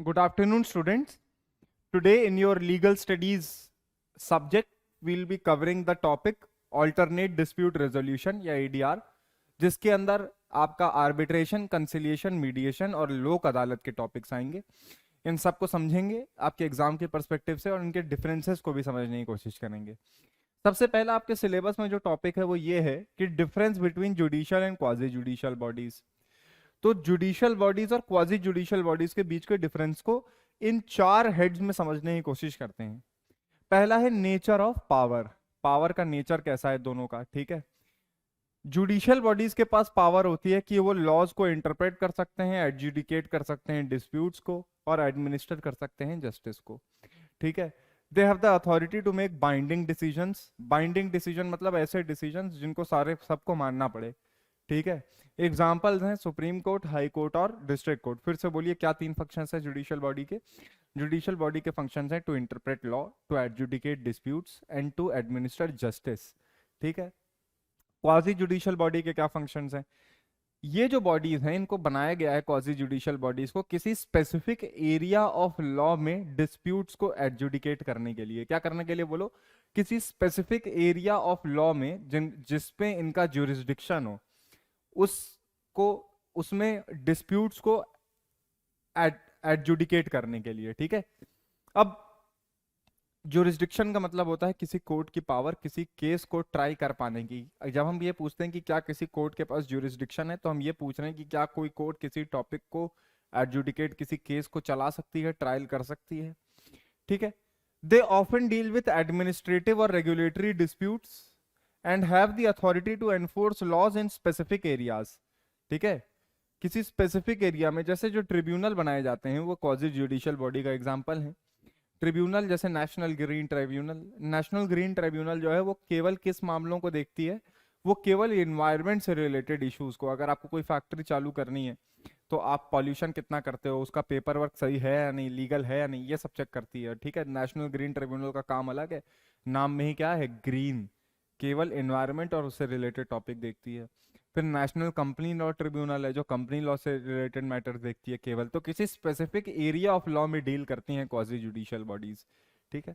Good afternoon, students. Today, in your legal studies subject, we'll be covering the topic alternate dispute resolution या ADR, जिसके अंदर आपका arbitration, conciliation, mediation और लोक अदालत के टॉपिक्स आएंगे. इन सबको समझेंगे आपके एग्जाम के पर्सपेक्टिव से और इनके डिफरेंसेस को भी समझने की कोशिश करेंगे. सबसे पहला आपके सिलेबस में जो टॉपिक है वो ये है कि difference between judicial and quasi judicial bodies. तो जुडिशियल बॉडीज और क्वाजी जुडिशियल बॉडीज के बीच के डिफरेंस को इन 4 हेड्स में समझने की कोशिश करते हैं. पहला है नेचर ऑफ पावर. पावर का नेचर कैसा है दोनों का, ठीक है. जुडिशियल बॉडीज के पास पावर होती है कि वो लॉज को इंटरप्रेट कर सकते हैं, एडजुडिकेट कर सकते हैं डिस्प्यूट्स को और एडमिनिस्टर कर सकते हैं जस्टिस को, ठीक है. They have the authority to make binding decisions. Binding decision मतलब ऐसे डिसीजंस जिनको सबको मानना पड़े, ठीक है. एग्जाम्पल्स हैं सुप्रीम कोर्ट, हाई कोर्ट और डिस्ट्रिक्ट कोर्ट. फिर से बोलिए क्या 3 फंक्शंस है जुडिशियल बॉडी के. जुडिशियल बॉडी के फंक्शंस हैं to interpret law, to adjudicate disputes and to administer justice, ठीक है. क्वाजी जुडिशियल बॉडी के क्या फंक्शंस हैं. ये जो बॉडीज हैं इनको बनाया गया है क्वाजी जुडिशियल बॉडीज को किसी स्पेसिफिक एरिया ऑफ लॉ में डिस्प्यूट्स को एडजुडिकेट करने के लिए. क्या करने के लिए बोलो. किसी स्पेसिफिक एरिया ऑफ लॉ में जिसपे इनका ज्यूरिसडिक्शन हो, उसमें डिस्प्यूट्स को एडजुडिकेट करने के लिए, ठीक है. अब ज्यूरिसडिक्शन का मतलब होता है किसी कोर्ट की पावर किसी केस को ट्राई कर पाने की. जब हम ये पूछते हैं कि क्या किसी कोर्ट के पास ज्यूरिसडिक्शन है तो हम ये पूछ रहे हैं कि क्या कोई कोर्ट किसी टॉपिक को एडजुडिकेट किसी केस को चला सकती है, ट्रायल कर सकती है, ठीक है. They often deal with administrative or regulatory disputes and have the authority to enforce laws in specific areas, ठीक है. किसी स्पेसिफिक एरिया में जैसे जो ट्रिब्यूनल बनाए जाते हैं वो क्वाजी जुडिशियल बॉडी का एग्जांपल है. ट्रिब्यूनल जैसे national green tribunal. National green tribunal जो है वो केवल किस मामलों को देखती है, वो केवल इन्वायरमेंट से रिलेटेड इश्यूज को. अगर आपको कोई फैक्ट्री चालू करनी है तो आप पॉल्यूशन कितना करते हो, उसका पेपर वर्क सही है या नहीं, लीगल है या नहीं, ये सब चेक करती है, ठीक है. नेशनल ग्रीन ट्रिब्यूनल का काम अलग है, नाम में ही क्या है, ग्रीन, केवल एनवायरमेंट और उससे रिलेटेड टॉपिक देखती है. फिर नेशनल कंपनी लॉ ट्रिब्यूनल है जो कंपनी लॉ से रिलेटेड मैटर्स देखती है केवल. तो किसी स्पेसिफिक एरिया ऑफ लॉ में डील करती हैं क्वाजी जुडिशियल बॉडीज, ठीक है.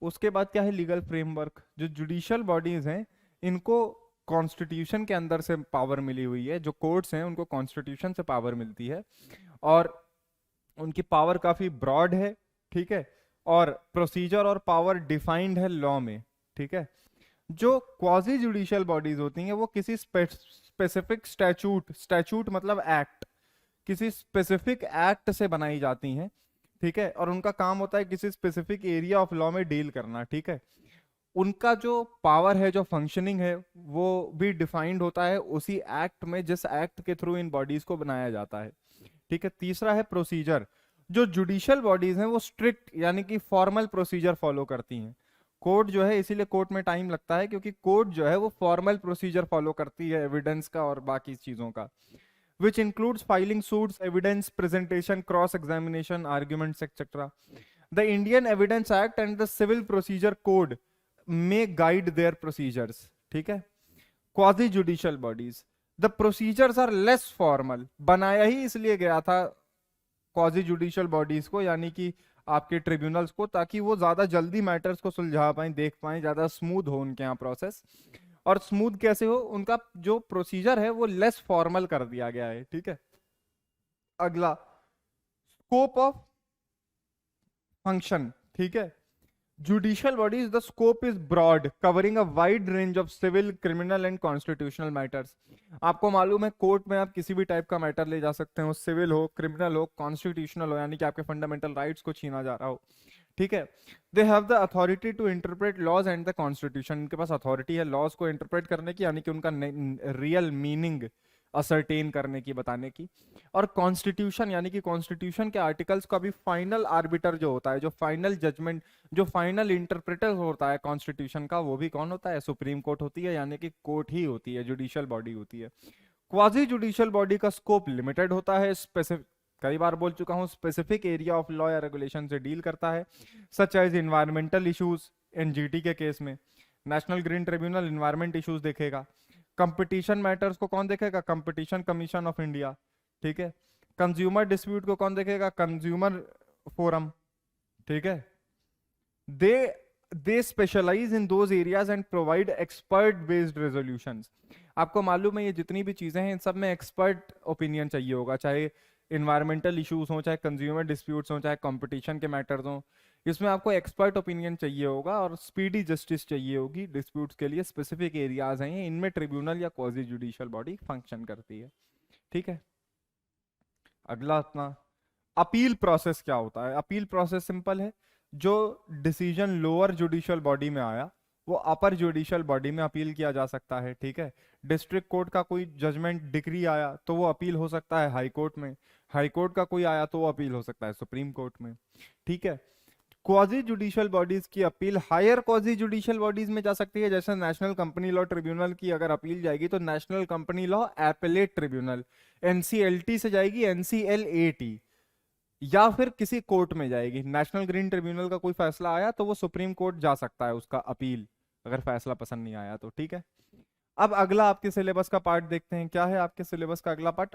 उसके बाद क्या है लीगल फ्रेमवर्क. जो जुडिशियल बॉडीज हैं इनको कॉन्स्टिट्यूशन के अंदर से पावर मिली हुई है. जो कोर्ट्स हैं उनको कॉन्स्टिट्यूशन से पावर मिलती है और उनकी पावर काफी ब्रॉड है, ठीक है. और प्रोसीजर और पावर डिफाइंड है लॉ में, ठीक है. जो क्वाजी जुडिशियल बॉडीज होती हैं वो किसी स्पेसिफिक स्टैचूट मतलब एक्ट, किसी स्पेसिफिक एक्ट से बनाई जाती हैं, ठीक है. और उनका काम होता है किसी स्पेसिफिक एरिया ऑफ लॉ में डील करना, ठीक है. उनका जो पावर है, जो फंक्शनिंग है, वो भी डिफाइंड होता है उसी एक्ट में जिस एक्ट के थ्रू इन बॉडीज को बनाया जाता है, ठीक है. तीसरा है प्रोसीजर. जो जुडिशियल बॉडीज हैं वो स्ट्रिक्ट यानी कि फॉर्मल प्रोसीजर फॉलो करती हैं. कोर्ट जो है, इसीलिए कोर्ट में टाइम लगता है क्योंकि कोर्ट जो है वो फॉर्मल प्रोसीजर फॉलो करती है एविडेंस का और बाकी चीजों का, which includes filing suits, evidence presentation, cross examination, arguments etcetera. The Indian evidence act and the civil procedure code में गाइड देयर प्रोसीजर्स, ठीक है. Quasi judicial bodies, the procedures are less formal. बनाया ही इसलिए गया था क्वाजी जुडिशियल बॉडीज को यानी कि आपके ट्रिब्यूनल्स को, ताकि वो ज्यादा जल्दी मैटर्स को सुलझा पाए, देख पाए, ज्यादा स्मूथ हो उनके यहाँ प्रोसेस. और स्मूथ कैसे हो, उनका जो प्रोसीजर है वो लेस फॉर्मल कर दिया गया है, ठीक है. अगला स्कोप ऑफ फंक्शन, ठीक है. Judicial bodies the scope is broad covering a wide range of civil, criminal and constitutional matters. आपको मालूम है कोर्ट में आप किसी भी टाइप का मैटर ले जा सकते हो, सिविल हो, क्रिमिनल हो, कॉन्स्टिट्यूशनल हो यानी कि आपके फंडामेंटल राइट्स को छीना जा रहा हो, ठीक है. They have the authority to interpret laws and the constitution. इनके पास अथॉरिटी है लॉज को इंटरप्रेट करने की यानी कि उनका रियल मीनिंग असरटेन करने की, बताने की. और कॉन्स्टिट्यूशन यानी कि कॉन्स्टिट्यूशन के आर्टिकल्स का भी फाइनल आर्बिटर जो होता है, जो फाइनल जजमेंट, जो फाइनल इंटरप्रेटर होता है कॉन्स्टिट्यूशन का, वो भी कौन होता है, सुप्रीम कोर्ट होती है यानी कि कोर्ट ही होती है, जुडिशियल बॉडी होती है. क्वाजी जुडिशियल बॉडी का स्कोप लिमिटेड होता है, स्पेसिफिक, कई बार बोल चुका हूं, स्पेसिफिक एरिया ऑफ लॉ या रेगुलेशन से डील करता है, such as environmental issues. NGT के केस में national green tribunal environment issues देखेगा. कंपटीशन मैटर्स को कौन देखेगा, कंपटीशन कमीशन ऑफ इंडिया, ठीक है. कंज्यूमर डिस्प्यूट को कौन देखेगा, कंज्यूमर फोरम, ठीक है। They they specialize in those areas and provide expert based resolutions. आपको मालूम है ये जितनी भी चीजें हैं इन सब में एक्सपर्ट ओपिनियन चाहिए होगा, चाहे इन्वायरमेंटल इश्यूज हो, चाहे कंज्यूमर डिस्प्यूट्स हो, चाहे कंपटीशन के मैटर्स हो। इसमें आपको एक्सपर्ट ओपिनियन चाहिए होगा और स्पीडी जस्टिस चाहिए होगी डिस्प्यूट्स के लिए। स्पेसिफिक एरियाज हैं इनमें ट्रिब्यूनल या क्वाजी जुडिशियल बॉडी फंक्शन करती है, ठीक है। अगला अपना अपील प्रोसेस क्या होता है। अपील प्रोसेस सिंपल है, जो डिसीजन लोअर जुडिशियल बॉडी में आया वो अपर जुडिशियल बॉडी में अपील किया जा सकता है, ठीक है। डिस्ट्रिक्ट कोर्ट का कोई जजमेंट डिक्री आया तो वो अपील हो सकता है हाई कोर्ट में, हाई कोर्ट का कोई आया तो वो अपील हो सकता है सुप्रीम कोर्ट में, ठीक है। क्वाजी जुडिशियल बॉडीज की appeal higher quasi judicial bodies में जा सकती है, जैसे नेशनल कंपनी लॉ ट्रिब्यूनल की अगर अपील जाएगी तो national company law appellate tribunal, NCLT से जाएगी एनसीएलएटी, या फिर किसी कोर्ट में जाएगी। नेशनल ग्रीन ट्रिब्यूनल का कोई फैसला आया तो वो सुप्रीम कोर्ट जा सकता है उसका अपील, अगर फैसला पसंद नहीं आया तो, ठीक है। अब अगला आपके सिलेबस का पार्ट देखते हैं, क्या है आपके सिलेबस का अगला part.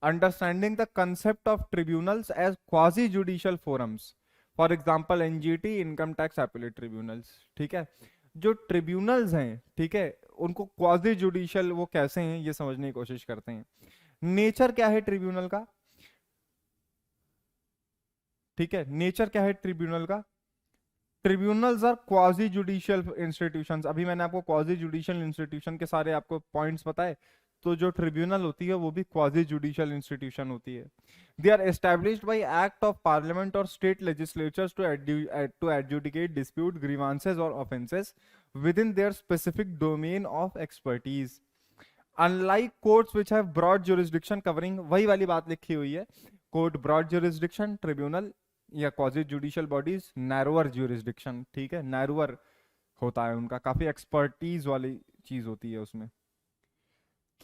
Understanding the concept of tribunals as quasi judicial forums, for example NGT, income tax appellate tribunals, ठीक है। जो ट्रिब्यूनल्स हैं, ठीक है, उनको क्वाजी जुडिशियल वो कैसे हैं ये समझने की कोशिश करते हैं। नेचर क्या है ट्रिब्यूनल का, ठीक है, नेचर क्या है ट्रिब्यूनल का। Tribunals are quasi judicial institutions. अभी मैंने आपको क्वाजी जुडिशियल इंस्टीट्यूशन के सारे आपको पॉइंट्स बताए, तो जो ट्रिब्यूनल होती है वो भी क्वाजी जुडिशियल इंस्टीट्यूशन होती है। They are established by act of parliament or state legislatures to adjudicate dispute, grievances और offences within their specific domain of expertise. Unlike courts which have broad jurisdiction covering, वही वाली बात लिखी हुई है, court broad jurisdiction, tribunal या quasi judicial bodies narrower jurisdiction, ठीक है, नैरोअर होता है उनका, काफी एक्सपर्टीज वाली चीज होती है उसमें।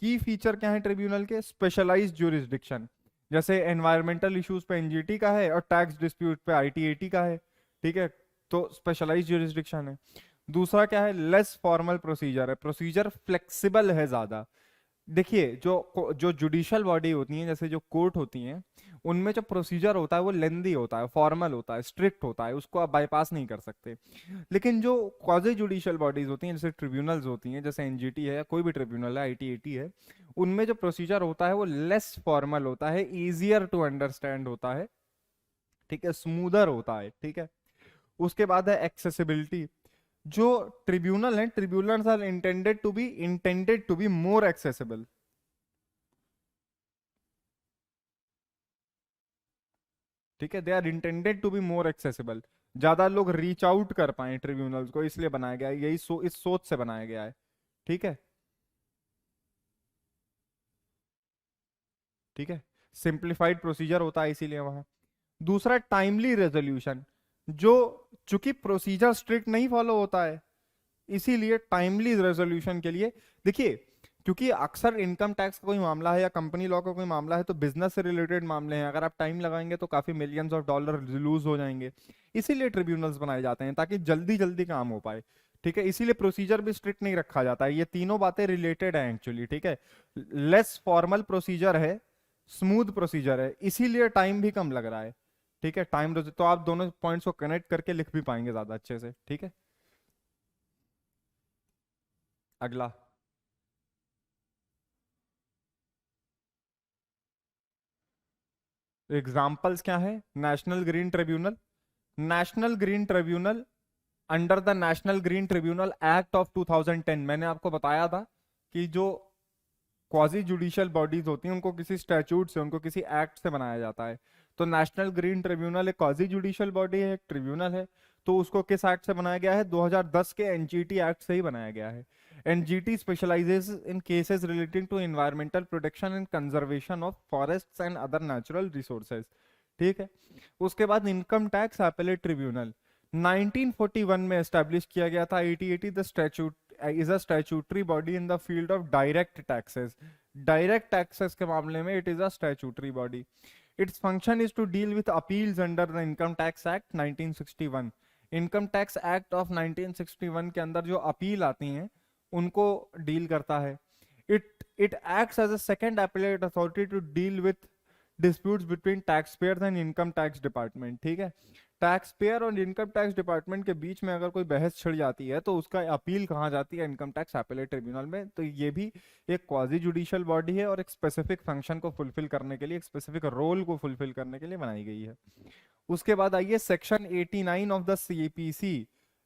की फीचर क्या है ट्रिब्यूनल के, स्पेशलाइज्ड ज्यूरिसडिक्शन, जैसे एनवायरमेंटल इश्यूज पे एनजीटी का है और टैक्स डिस्प्यूट पे आईटीएटी का है, ठीक है, तो स्पेशलाइज्ड ज्यूरिसडिक्शन है। दूसरा क्या है, लेस फॉर्मल प्रोसीजर है, प्रोसीजर फ्लेक्सिबल है ज्यादा। देखिए जो जो जुडिशियल बॉडी होती है, जैसे जो कोर्ट होती हैं, उनमें जो प्रोसीजर होता है वो लेंदी होता है, फॉर्मल होता है, स्ट्रिक्ट होता है, उसको आप बाईपास नहीं कर सकते। लेकिन जो क्वाजी जुडिशियल बॉडीज होती हैं, जैसे ट्रिब्यूनल्स होती हैं, जैसे एनजीटी है या कोई भी ट्रिब्यूनल है, आईटीएटी है, उनमें जो प्रोसीजर होता है वो लेस फॉर्मल होता है, इजियर टू अंडरस्टैंड होता है, ठीक है, स्मूदर होता है, ठीक है। उसके बाद है एक्सेसिबिलिटी। जो ट्रिब्यूनल है, tribunals are intended to be more accessible, ठीक है, they are intended to be more accessible, ज्यादा लोग रीच आउट कर पाए ट्रिब्यूनल्स को, इसलिए बनाया गया है, यही इस सोच से बनाया गया है, ठीक है, ठीक है। सिंप्लीफाइड प्रोसीजर होता है इसीलिए वहां। दूसरा टाइमली रेजोल्यूशन, जो चूंकि प्रोसीजर स्ट्रिक्ट नहीं फॉलो होता है, इसीलिए टाइमली रेजोल्यूशन के लिए, देखिए क्योंकि अक्सर इनकम टैक्स का कोई मामला है या कंपनी लॉ का कोई मामला है तो बिजनेस से रिलेटेड मामले हैं, अगर आप टाइम लगाएंगे तो काफी मिलियंस ऑफ डॉलर लूज हो जाएंगे। इसीलिए ट्रिब्यूनल्स बनाए जाते हैं ताकि जल्दी जल्दी काम हो पाए, ठीक है। इसीलिए प्रोसीजर भी स्ट्रिक्ट नहीं रखा जाता है, ये तीनों बातें रिलेटेड है एक्चुअली, ठीक है। लेस फॉर्मल प्रोसीजर है, स्मूथ प्रोसीजर है, इसीलिए टाइम भी कम लग रहा है, ठीक है। टाइम तो आप दोनों पॉइंट्स को कनेक्ट करके लिख भी पाएंगे ज्यादा अच्छे से, ठीक है। अगला एग्जाम्पल्स क्या है, national green tribunal. National green tribunal under the national green tribunal act of 2010, मैंने आपको बताया था कि जो क्वाजी जुडिशियल बॉडीज होती हैं उनको किसी स्टैट्यूट से, उनको किसी एक्ट से बनाया जाता है। तो नेशनल ग्रीन ट्रिब्यूनल एक क्वाजी जुडिशियल बॉडी है, एक ट्रिब्यूनल है, तो उसको किस एक्ट से बनाया गया है, 2010 के एनजीटी एक्ट से ही बनाया गया है। NGT specialises in cases relating to environmental protection and conservation of forests and other natural resources, ठीक है। उसके बाद इनकम टैक्स एपेलेट ट्रिब्यूनल 1941 में एस्टेब्लिश किया गया था। 8080 the statute is a statutory body in the field of direct taxes. Direct taxes के मामले में it is a statutory body. Its function is to deal with appeals under the Income Tax Act 1961. Income Tax Act of 1961 के अंदर जो appeal आती हैं उनको deal करता है। It acts as a second appellate authority to deal with disputes between tax payer and income tax department. ठीक है, टैक्स पेयर और इनकम टैक्स डिपार्टमेंट के बीच में अगर कोई बहस छिड़ जाती है तो उसका अपील कहाँ जाती है, इनकम टैक्स अपीलेट ट्रिब्यूनल में। तो ये भी एक क्वाजी जुडिशियल बॉडी है और एक स्पेसिफिक फंक्शन को फुलफिल करने के लिए, एक स्पेसिफिक रोल को फुलफिल करने के लिए बनाई गई है। उसके बाद आइए section 89 of the CPC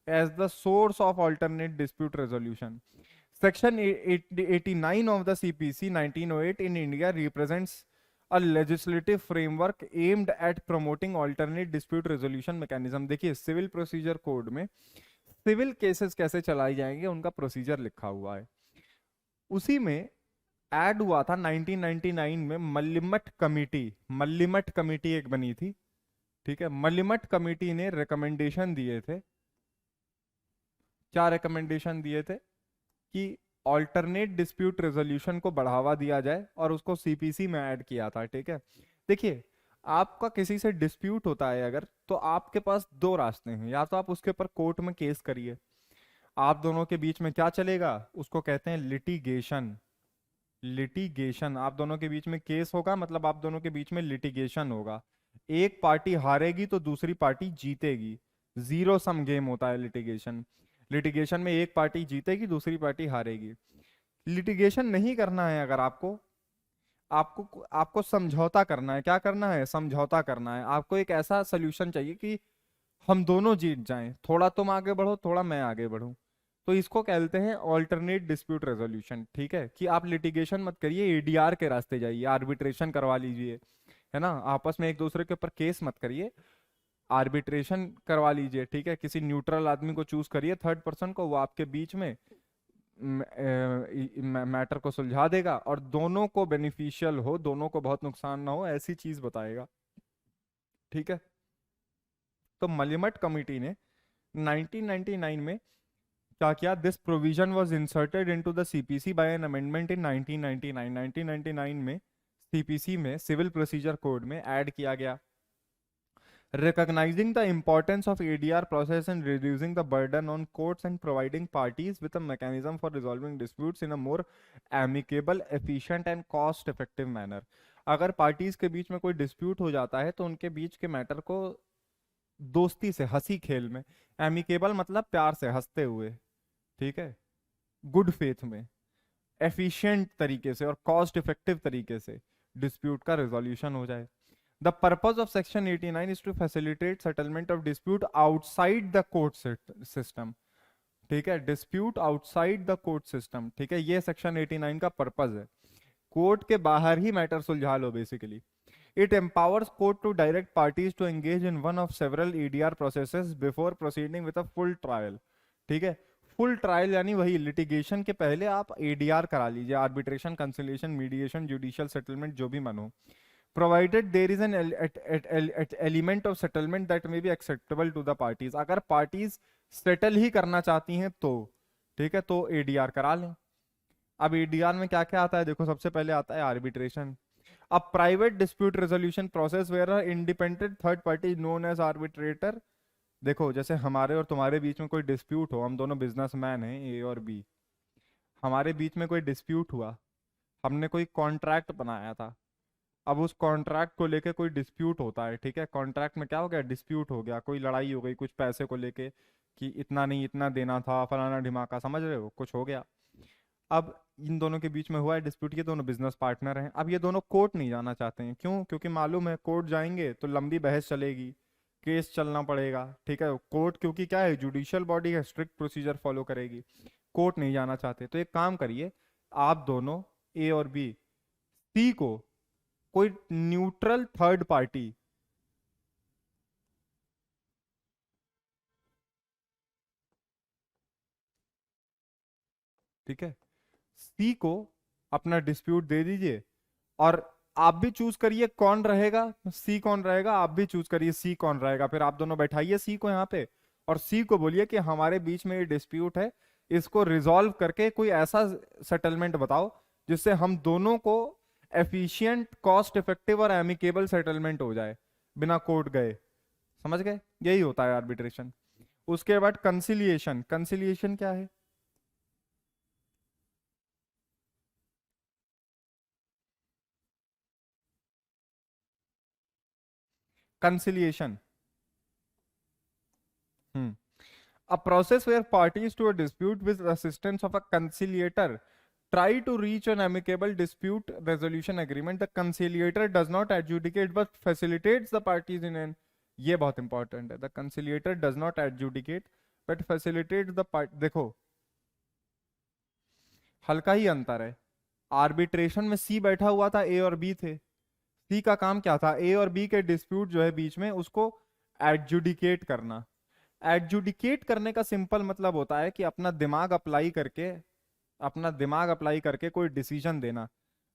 as the source of alternate dispute resolution. Section 89 of the CPC 1908 in India represents a legislative framework aimed at promoting alternate dispute resolution mechanism। देखिए सिविल प्रोसीजर कोड में civil cases कैसे चलाई जाएंगे उनका procedure लिखा हुआ है। उसी में ऐड हुआ था 1999 में मल्लिमठ कमेटी एक बनी थी। ठीक है, मल्लिमठ कमेटी ने रिकमेंडेशन दिए थे, क्या रिकमेंडेशन दिए थे कि ऑल्टरनेट डिस्प्यूट रेजोल्यूशन को बढ़ावा दिया जाए और उसको सीपीसी में ऐड किया था। ठीक है, देखिए आपका किसी से डिस्प्यूट होता है अगर, तो आपके पास दो रास्ते हैं, या तो आप उसके ऊपर कोर्ट में केस करिए, आप दोनों के बीच में क्या चलेगा उसको कहते हैं लिटिगेशन। लिटिगेशन, आप दोनों के बीच में केस होगा, मतलब आप दोनों के बीच में लिटिगेशन होगा। एक पार्टी हारेगी तो दूसरी पार्टी जीतेगी, जीरो सम गेम होता है लिटिगेशन। लिटिगेशन में एक पार्टी जीतेगी दूसरी पार्टी हारेगी। लिटिगेशन नहीं करना है अगर आपको, आपको आपको समझौता करना है। क्या करना है, समझौता करना है। आपको एक ऐसा सोल्यूशन चाहिए कि हम दोनों जीत जाएं, थोड़ा तुम आगे बढ़ो थोड़ा मैं आगे बढ़ूं। तो इसको कहते हैं ऑल्टरनेट डिस्प्यूट रेजोल्यूशन। ठीक है, कि आप लिटिगेशन मत करिए, एडीआर के रास्ते जाइए, आर्बिट्रेशन करवा लीजिए, है ना, आपस में एक दूसरे के ऊपर केस मत करिए, आर्बिट्रेशन करवा लीजिए। ठीक है, किसी न्यूट्रल आदमी को चूज करिए, थर्ड पर्सन को, वो आपके बीच में मैटर को सुलझा देगा और दोनों को बेनिफिशियल हो, दोनों को बहुत नुकसान ना हो, ऐसी चीज बताएगा। ठीक है, तो मलिमट कमिटी ने 1999 में क्या किया, this provision was inserted into the CPC by an amendment in 1999। 1999 में सीपीसी में, सिविल प्रोसीजर कोड में ऐड किया गया। Recognizing the importance of ADR process and reducing the burden on courts and providing parties with a mechanism for resolving disputes in a more amicable, efficient and cost effective manner। अगर parties के बीच में कोई dispute हो जाता है तो उनके बीच के मैटर को दोस्ती से, हंसी खेल में, एमिकेबल मतलब प्यार से, हंसते हुए, ठीक है, गुड फेथ में, एफिशिएंट तरीके से और कॉस्ट इफेक्टिव तरीके से डिस्प्यूट का रेजोल्यूशन हो जाए। The purpose of Section 89 is to facilitate settlement of dispute outside the court system। ठीक है, dispute outside the court system। ठीक है, ये Section 89 का पर्पज है, कोर्ट के बाहर ही मैटर सुलझा लो basically. It empowers court to direct parties to engage in one of several ADR processes before proceeding with a full trial। ठीक है, फुल ट्रायल यानी वही लिटिगेशन के पहले आप एडीआर करा लीजिए, arbitration, conciliation, mediation, judicial settlement, जो भी मन हो, provided there is an element of settlement that may be acceptable to the parties। अगर पार्टीज सेटल ही करना चाहती हैं तो, ठीक है, तो एडीआर करा लें। अब एडीआर में क्या क्या आता है, देखो सबसे पहले आता है आर्बिट्रेशन। अब private dispute resolution process where independent third party known as arbitrator. देखो जैसे हमारे और तुम्हारे बीच में कोई डिस्प्यूट हो, हम दोनों बिजनेसमैन हैं ए और बी, हमारे बीच में कोई डिस्प्यूट हुआ, हमने कोई कॉन्ट्रैक्ट बनाया था, अब उस कॉन्ट्रैक्ट को लेके कोई डिस्प्यूट होता है। ठीक है, कॉन्ट्रैक्ट में क्या हो गया, डिस्प्यूट हो गया, कोई लड़ाई हो गई कुछ पैसे को लेके कि इतना नहीं इतना देना था, फलाना ढिमाका, समझ रहे हो, कुछ हो गया। अब इन दोनों के बीच में हुआ है डिस्प्यूट, ये दोनों बिजनेस पार्टनर हैं, अब ये दोनों कोर्ट नहीं जाना चाहते हैं। क्यों, क्योंकि मालूम है कोर्ट जाएंगे तो लंबी बहस चलेगी, केस चलना पड़ेगा। ठीक है, कोर्ट क्योंकि क्या है, जुडिशियल बॉडी है, स्ट्रिक्ट प्रोसीजर फॉलो करेगी, कोर्ट नहीं जाना चाहते। तो एक काम करिए, आप दोनों ए और बी, सी को कोई न्यूट्रल थर्ड पार्टी, ठीक है, सी को अपना डिस्प्यूट दे दीजिए और आप भी चूज करिए कौन रहेगा, सी कौन रहेगा, आप भी चूज करिए सी कौन रहेगा। फिर आप दोनों बैठाइए सी को यहाँ पे और सी को बोलिए कि हमारे बीच में ये डिस्प्यूट है, इसको रिजॉल्व करके कोई ऐसा सेटलमेंट बताओ जिससे हम दोनों को एफिशिएंट, कॉस्ट इफेक्टिव और एमिकेबल सेटलमेंट हो जाए बिना कोर्ट गए। समझ गए, यही होता है आर्बिट्रेशन। उसके बाद कंसिलिएशन। कंसिलिएशन क्या है, conciliation. A process where parties to a dispute with assistance of a conciliator try to reach an amicable dispute resolution agreement. The conciliator does not adjudicate but facilitates the parties in an, ये बहुत important है, the conciliator does not adjudicate but facilitates the part, देखो हल्का ही अंतर है। Arbitration में सी बैठा हुआ था, ए और बी थे। सी का काम क्या था, ए और बी के डिस्प्यूट जो है बीच में उसको एडजुडिकेट करना। एडजुडिकेट करने का सिंपल मतलब होता है कि अपना दिमाग अप्लाई करके कोई डिसीजन देना,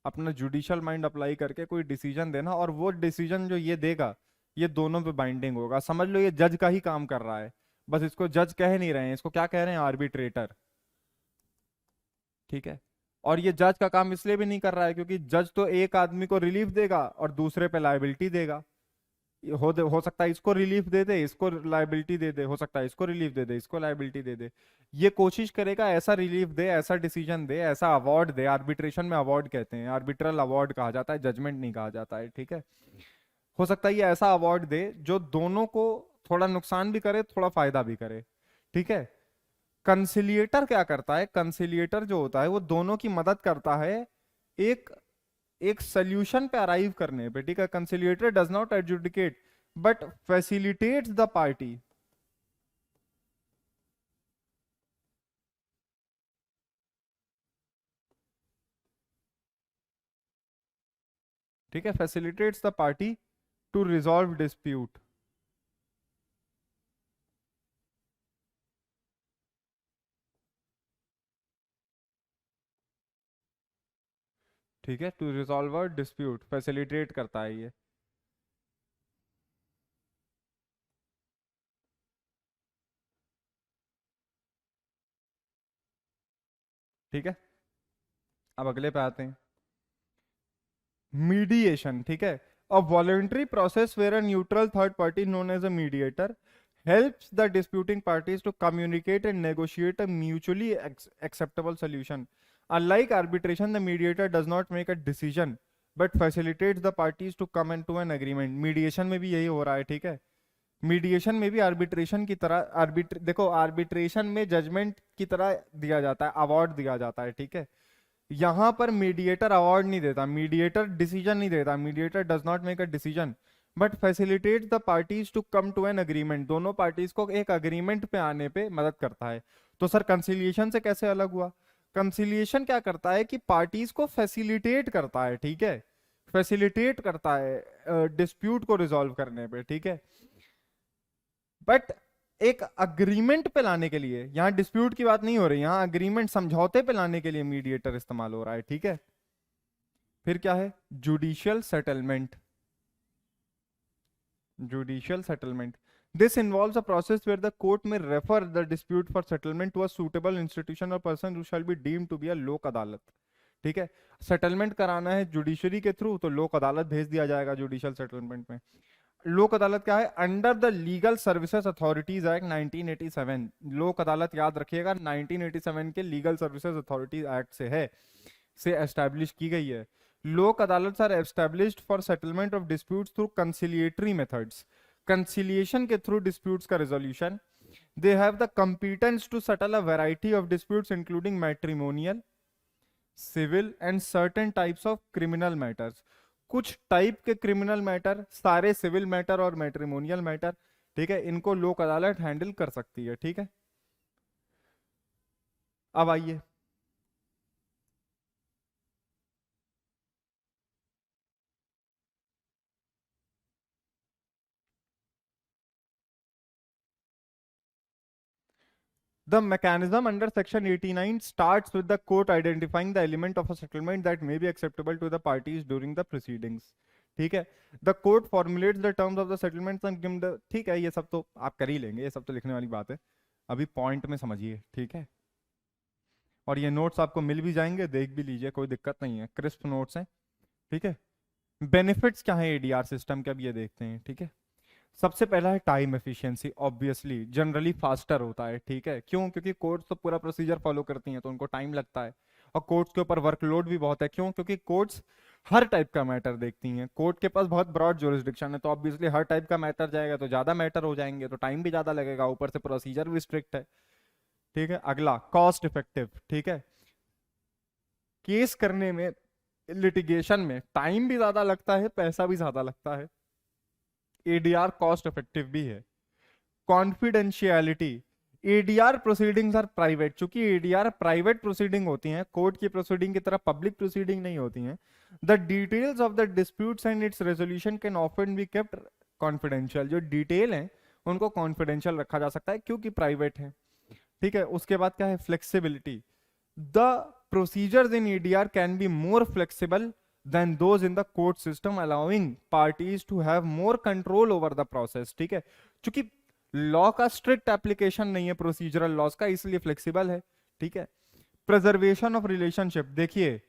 अपना जुडिशियल माइंड अप्लाई करके कोई डिसीजन देना, और वो डिसीजन जो ये देगा ये दोनों पे बाइंडिंग होगा। समझ लो ये जज का ही काम कर रहा है, बस इसको जज कह नहीं रहे हैं, इसको क्या कह रहे हैं, आर्बिट्रेटर। ठीक है। और ये जज का काम इसलिए भी नहीं कर रहा है क्योंकि जज तो एक आदमी को रिलीफ देगा और दूसरे पे लायबिलिटी देगा। हो सकता है इसको रिलीफ दे दे, इसको लायबिलिटी दे दे, हो सकता है इसको रिलीफ दे दे, इसको लायबिलिटी दे दे। ये कोशिश करेगा ऐसा रिलीफ दे, ऐसा डिसीजन दे, ऐसा अवार्ड दे। आर्बिट्रेशन में अवार्ड कहते हैं, आर्बिट्रल अवार्ड कहा जाता है, जजमेंट नहीं कहा जाता है। ठीक है। हो सकता है ये ऐसा अवार्ड दे जो दोनों को थोड़ा नुकसान भी करे, थोड़ा फायदा भी करे। ठीक है। कंसिलिएटर क्या करता है, कंसिलिएटर जो होता है वो दोनों की मदद करता है एक एक सोल्यूशन पे अराइव करने पे। ठीक है। Conciliator does not adjudicate but facilitates the party. ठीक है। Facilitates the party to resolve dispute. ठीक है। To resolve a dispute facilitate करता है ये। ठीक है। अब अगले पे आते हैं, मीडिएशन। ठीक है। A voluntary process where a neutral third party known as a mediator helps the disputing parties to communicate and negotiate a mutually acceptable solution. Unlike arbitration, the mediator does not make a decision but facilitates the parties to come into an agreement. Mediation में भी यही हो रहा है। ठीक है। Mediation में भी आर्बिट्रेशन की तरह देखो आर्बिट्रेशन में जजमेंट की तरह दिया जाता है, अवार्ड दिया जाता है। ठीक है। यहां पर मीडिएटर अवार्ड नहीं देता, मीडिएटर डिसीजन नहीं देता, mediator does not make a decision but facilitate the parties to come to an agreement. दोनों पार्टीज को एक अग्रीमेंट पे आने पे मदद करता है। तो सर कंसिलिएशन से कैसे अलग हुआ? कंसिलिएशन क्या करता है कि पार्टीज को फैसिलिटेट करता है। ठीक है। फैसिलिटेट करता है डिस्प्यूट को रिजॉल्व करने पे। ठीक है। बट एक अग्रीमेंट पे लाने के लिए, यहां डिस्प्यूट की बात नहीं हो रही, यहां अग्रीमेंट समझौते पे लाने के लिए मीडिएटर इस्तेमाल हो रहा है। ठीक है। फिर क्या है, judicial settlement. Judicial settlement, this involves a process where the court में refer the dispute for settlement to a suitable institution or person who shall be deemed to be a Lok Adalat. ठीक है। सेटलमेंट कराना है जुडिशरी के through तो लोक अदालत भेज दिया जाएगा जुडिशियल सेटलमेंट में। लोक अदालत क्या है, under the legal services authorities act 1987। लोक अदालत याद रखिएगा 1987 के लीगल सर्विसेज अथॉरिटीज एक्ट से है, से एस्टैब्लिश की गई है। Lok Adalat are established for settlement of disputes through conciliatory methods. Conciliation के थ्रू डिस्प्यूट्स का resolution. They have the competence to settle a variety of disputes including matrimonial, civil and certain types of criminal matters. कुछ type के criminal matter, सारे civil matter और matrimonial matter, ठीक है, इनको लोक अदालत हैंडल कर सकती है। ठीक है। अब आइए, the mechanism under section 89 starts with the court identifying the element of a settlement that may be acceptable to the parties during the proceedings. ठीक है। the court formulates the terms of the settlement and give the, ठीक है, ये सब तो आप कर ही लेंगे, ये सब तो लिखने वाली बात है, अभी पॉइंट में समझिए। ठीक है। और ये नोट्स आपको मिल भी जाएंगे, देख भी लीजिए, कोई दिक्कत नहीं है, क्रिस्प नोट्स हैं। ठीक है। बेनिफिट्स क्या है एडीआर सिस्टम के, अब ये देखते हैं। ठीक है। सबसे पहला है time efficiency. Obviously generally faster होता है। ठीक है। क्यों? क्योंकि कोर्ट्स तो पूरा प्रोसीजर फॉलो करती हैं तो उनको टाइम लगता है, और कोर्ट्स के ऊपर वर्कलोड भी बहुत है। क्यों? क्योंकि कोर्ट्स हर टाइप का मैटर देखती हैं। कोर्ट के पास बहुत ब्रॉड जुरिस्डिक्शन है, तो ऑब्वियसली हर टाइप का मैटर जाएगा तो ज्यादा मैटर हो जाएंगे, तो टाइम भी ज्यादा लगेगा, ऊपर से प्रोसीजर भी स्ट्रिक्ट है। ठीक है, अगला कॉस्ट इफेक्टिव। ठीक है, केस करने में, लिटिगेशन में टाइम भी ज्यादा लगता है, पैसा भी ज्यादा लगता है। एडीआर कॉस्ट इफेक्टिव भी है। Confidentiality, ADR proceedings are private. चूंकि एडीआर प्राइवेट प्रोसीडिंग होती हैं, कोर्ट की प्रोसीडिंग की तरह पब्लिक प्रोसीडिंग नहीं होती हैं, the details of the disputes and it's resolution can often be kept confidential. जो डिटेल है उनको कॉन्फिडेंशियल रखा जा सकता है क्योंकि प्राइवेट है। ठीक है, उसके बाद क्या है, flexibility. The procedures in ADR can be more flexible than those in the court system, allowing parties to have more control over the process। ठीक है, चूंकि लॉ का स्ट्रिक्ट एप्लीकेशन नहीं है प्रोसीजरल लॉस का, इसलिए फ्लेक्सिबल है। ठीक है, प्रिजर्वेशन ऑफ रिलेशनशिप। देखिए,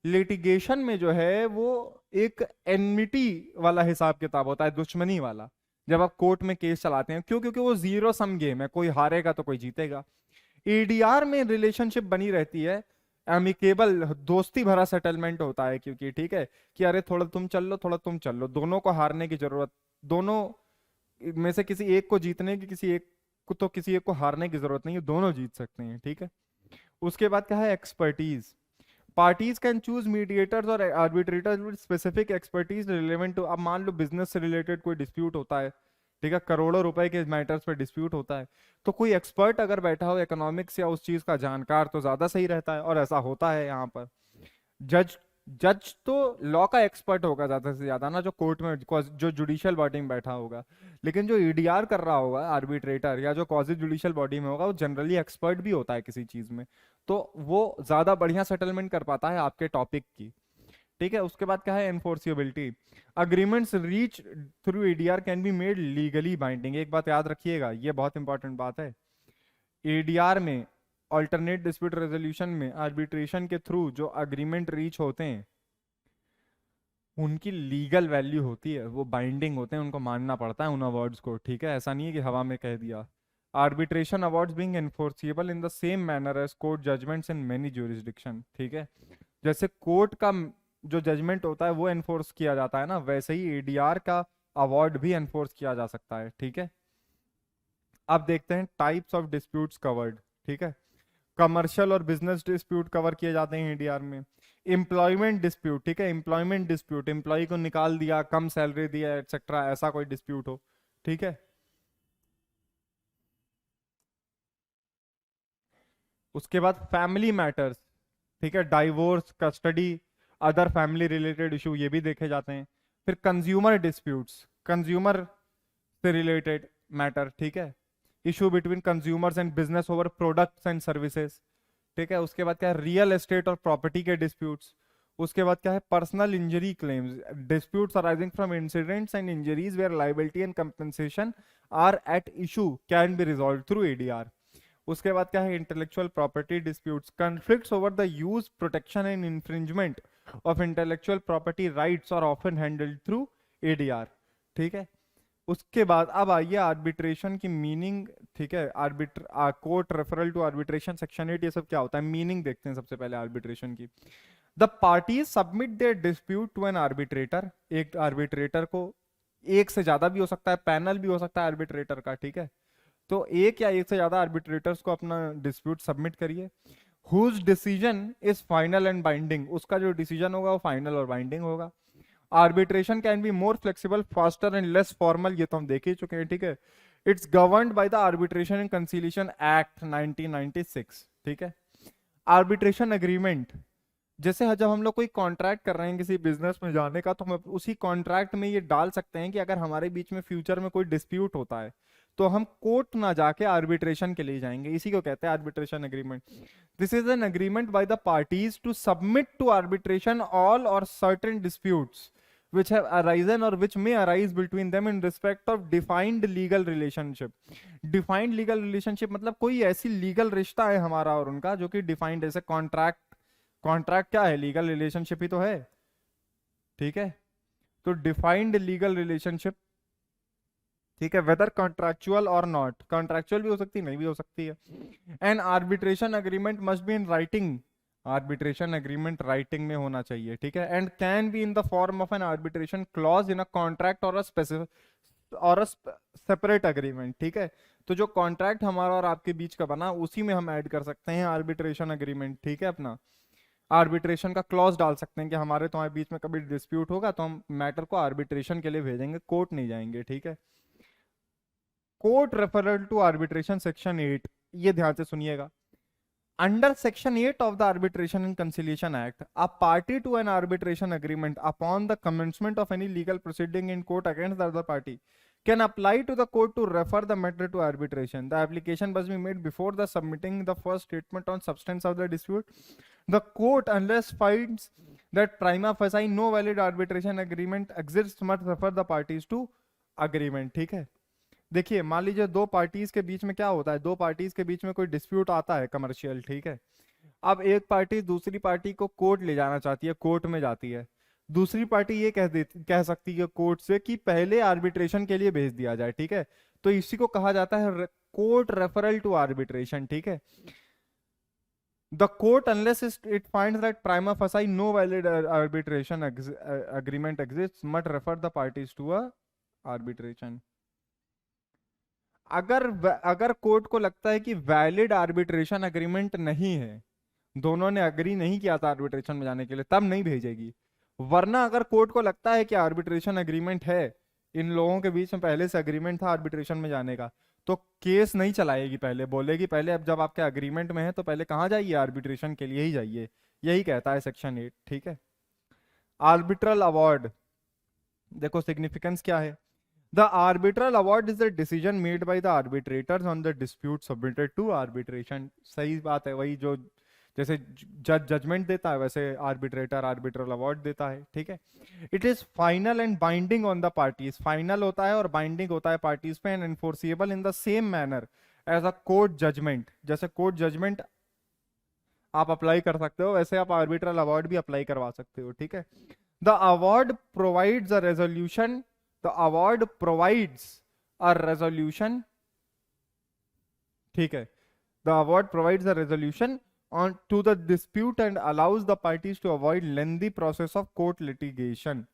लिटिगेशन में जो है वो एक एनमिटी वाला हिसाब किताब होता है, दुश्मनी वाला, जब आप कोर्ट में केस चलाते हैं। क्यों? क्योंकि वो जीरो सम गेम है, कोई हारेगा तो कोई जीतेगा। एडीआर में रिलेशनशिप बनी रहती है, एमिकेबल, दोस्ती भरा सेटलमेंट होता है, क्योंकि ठीक है कि अरे थोड़ा तुम चल लो, थोड़ा तुम चल लो, दोनों को हारने की जरूरत, दोनों में से किसी एक को जीतने की, किसी एक को, तो किसी एक को हारने की जरूरत नहीं है, दोनों जीत सकते हैं। ठीक है, उसके बाद क्या है, expertise. Parties can choose mediators or arbitrators with specific expertise relevant to, अब मान लो बिजनेस से रिलेटेड कोई डिस्प्यूट होता है, ठीक है, करोड़ों रुपए के मैटर्स पे डिस्प्यूट होता है, तो कोई एक्सपर्ट अगर बैठा हो इकोनॉमिक्स या उस चीज का जानकार तो ज्यादा सही रहता है, और ऐसा होता है यहाँ पर। जज जज तो लॉ का एक्सपर्ट होगा ज्यादा से ज्यादा ना, जो कोर्ट में, जो जुडिशियल बॉडी में बैठा होगा, लेकिन जो ईडीआर कर रहा होगा आर्बिट्रेटर या जो क्वासी जुडिशियल बॉडी में होगा, वो जनरली एक्सपर्ट भी होता है किसी चीज में, तो वो ज्यादा बढ़िया सेटलमेंट कर पाता है आपके टॉपिक की। ठीक है, उसके बाद क्या है, enforceability. Agreements reach through ADR can be made legally binding. एक बात याद रखिएगा, ये बहुत इंपॉर्टेंट बात है, एडीआर में, ऑल्टरनेट डिस्प्यूट रेजोल्यूशन में, आर्बिट्रेशन के थ्रू जो अग्रीमेंट रीच होते हैं उनकी लीगल वैल्यू होती है, वो बाइंडिंग होते हैं, उनको मानना पड़ता है उन अवार्ड्स को। ठीक है, ऐसा नहीं है कि हवा में कह दिया। Arbitration awards being enforceable in the same manner as court judgments in many jurisdiction. ठीक है, जैसे कोर्ट का जो जजमेंट होता है वो एनफोर्स किया जाता है ना, वैसे ही एडीआर का अवार्ड भी एनफोर्स किया जा सकता है। ठीक है, अब देखते हैं टाइप्स ऑफ डिस्प्यूट्स कवर्ड। ठीक है, कमर्शियल और बिजनेस डिस्प्यूट कवर किए जाते हैं एडीआर में। एम्प्लॉयमेंट डिस्प्यूट, ठीक है, एम्प्लॉयमेंट डिस्प्यूट, एम्प्लॉय को निकाल दिया, कम सैलरी दिया, एटसेट्रा, ऐसा कोई डिस्प्यूट हो। ठीक है, उसके बाद फैमिली मैटर्स। ठीक है, divorce, custody, other family related issue, ये भी देखे जाते हैं। फिर कंज्यूमर डिस्प्यूट्स, कंज्यूमर से रिलेटेड मैटर। ठीक है, issue between consumers and business over products and services. ठीक है, उसके बाद क्या है, रियल एस्टेट और प्रॉपर्टी के डिस्प्यूट्स। उसके बाद क्या है, personal injury claims, disputes arising from incidents and injuries where liability and compensation are at issue can be resolve through ADR. उसके बाद क्या है, intellectual property disputes, conflicts over the use, protection and infringement of intellectual property rights are often handled through ADR. ठीक है, उसके बाद अब आइए आर्बिट्रेशन की मीनिंग। ठीक है, court referral to arbitration, section 8, ये सब क्या होता है, मीनिंग देखते हैं सबसे पहले आर्बिट्रेशन की। The parties submit their dispute to an arbitrator, एक आर्बिट्रेटर को, एक से ज्यादा भी हो सकता है, पैनल भी हो सकता है आर्बिट्रेटर का। ठीक है, तो एक या एक से ज्यादा आर्बिट्रेटर्स को अपना डिस्प्यूट सबमिट करिए। Whose decision is final and binding, उसका जो डिसीजन होगा वो फाइनल और बाइंडिंग होगा। Arbitration can be more flexible, faster and less formal, ये तो हम देख ही चुके हैं। ठीक है, it's governed by the arbitration and conciliation act 1996। ठीक है, आर्बिट्रेशन एग्रीमेंट, जैसे जब हम लोग कोई कॉन्ट्रैक्ट कर रहे हैं किसी बिजनेस में जाने का, तो हम उसी कॉन्ट्रैक्ट में ये डाल सकते हैं कि अगर हमारे बीच में फ्यूचर में कोई डिस्प्यूट होता है तो हम कोर्ट ना जाके आर्बिट्रेशन के लिए जाएंगे, इसी को कहते हैं arbitration agreement. This is an agreement by the parties to submit to arbitration all or certain disputes which have arisen or which may arise between them in respect of defined legal relationship। defined legal relationship मतलब कोई ऐसी legal रिश्ता है हमारा और उनका जो कि डिफाइंड, जैसे कॉन्ट्रैक्ट, कॉन्ट्रैक्ट क्या है, लीगल रिलेशनशिप ही तो है। ठीक है, तो डिफाइंड लीगल रिलेशनशिप। ठीक है, वेदर कॉन्ट्रैक्चुअल और नॉट, कॉन्ट्रैक्चुअल भी हो सकती है, नहीं भी हो सकती है। N arbitration agreement must be in writing arbitration agreement writing में होना चाहिए, ठीक है, and can be in the form of N arbitration clause in a contract और अ सेपरेट अग्रीमेंट, ठीक है। तो जो कॉन्ट्रैक्ट हमारा और आपके बीच का बना उसी में हम ऐड कर सकते हैं आर्बिट्रेशन एग्रीमेंट, ठीक है। अपना आर्बिट्रेशन का क्लॉज डाल सकते हैं कि हमारे तुम्हारे बीच में कभी डिस्प्यूट होगा तो हम मैटर को आर्बिट्रेशन के लिए भेजेंगे, कोर्ट नहीं जाएंगे, ठीक है। Court referral to arbitration section 8, ये ध्यान से सुनिएगा। Under Section 8 of the Arbitration and Conciliation Act, a party to an arbitration agreement upon the commencement of any legal proceeding in court against the other party can apply to the court to refer the matter to arbitration. The application must be made before the submitting the first statement on substance of the dispute. The court, unless finds that prima facie no valid arbitration agreement exists, must refer the parties to agreement, ठीक है। देखिए मान लीजिए दो parties के बीच में क्या होता है, दो पार्टीज के बीच में कोई डिस्प्यूट आता है कमर्शियल, ठीक है। अब एक पार्टी दूसरी पार्टी को कोर्ट ले जाना चाहती है, कोर्ट में जाती है। दूसरी पार्टी ये कह सकती है कोर्ट से कि पहले आर्बिट्रेशन के लिए भेज दिया जाए, ठीक है। तो इसी को कहा जाता है कोर्ट रेफरल टू आर्बिट्रेशन, ठीक है। The court, unless it finds that prima facie no valid arbitration agreement exists, must refer the parties to a arbitration. अगर कोर्ट को लगता है कि वैलिड आर्बिट्रेशन अग्रीमेंट नहीं है, दोनों ने अग्री नहीं किया था आर्बिट्रेशन में जाने के लिए, तब नहीं भेजेगी। वरना अगर कोर्ट को लगता है कि आर्बिट्रेशन अग्रीमेंट है, इन लोगों के बीच में पहले से अग्रीमेंट था आर्बिट्रेशन में जाने का, तो केस नहीं चलाएगी, पहले बोलेगी पहले अब जब आपके अग्रीमेंट में है तो पहले कहाँ जाइए, आर्बिट्रेशन के लिए ही जाइए। यही कहता है सेक्शन 8, ठीक है। आर्बिट्रल अवार्ड, देखो सिग्निफिकेंस क्या है। The arbitral award is the decision made by the arbitrators on the dispute submitted to arbitration. सही बात है, वही जो जैसे जज जजमेंट देता है वैसे आर्बिट्रेटर आर्बिट्रल अवार्ड देता है, ठीक है। It is final and binding on the parties, final होता है और बाइंडिंग होता है पार्टीज पे, and enforceable in the same manner as a court judgment. जैसे कोर्ट जजमेंट आप अप्लाई कर सकते हो वैसे आप आर्बिट्रल अवार्ड भी अप्लाई करवा सकते हो, ठीक है। The award provides a resolution, the award provides a resolution, ठीक है। the award provides a resolution on to the dispute and allows the parties to avoid lengthy process of court litigation.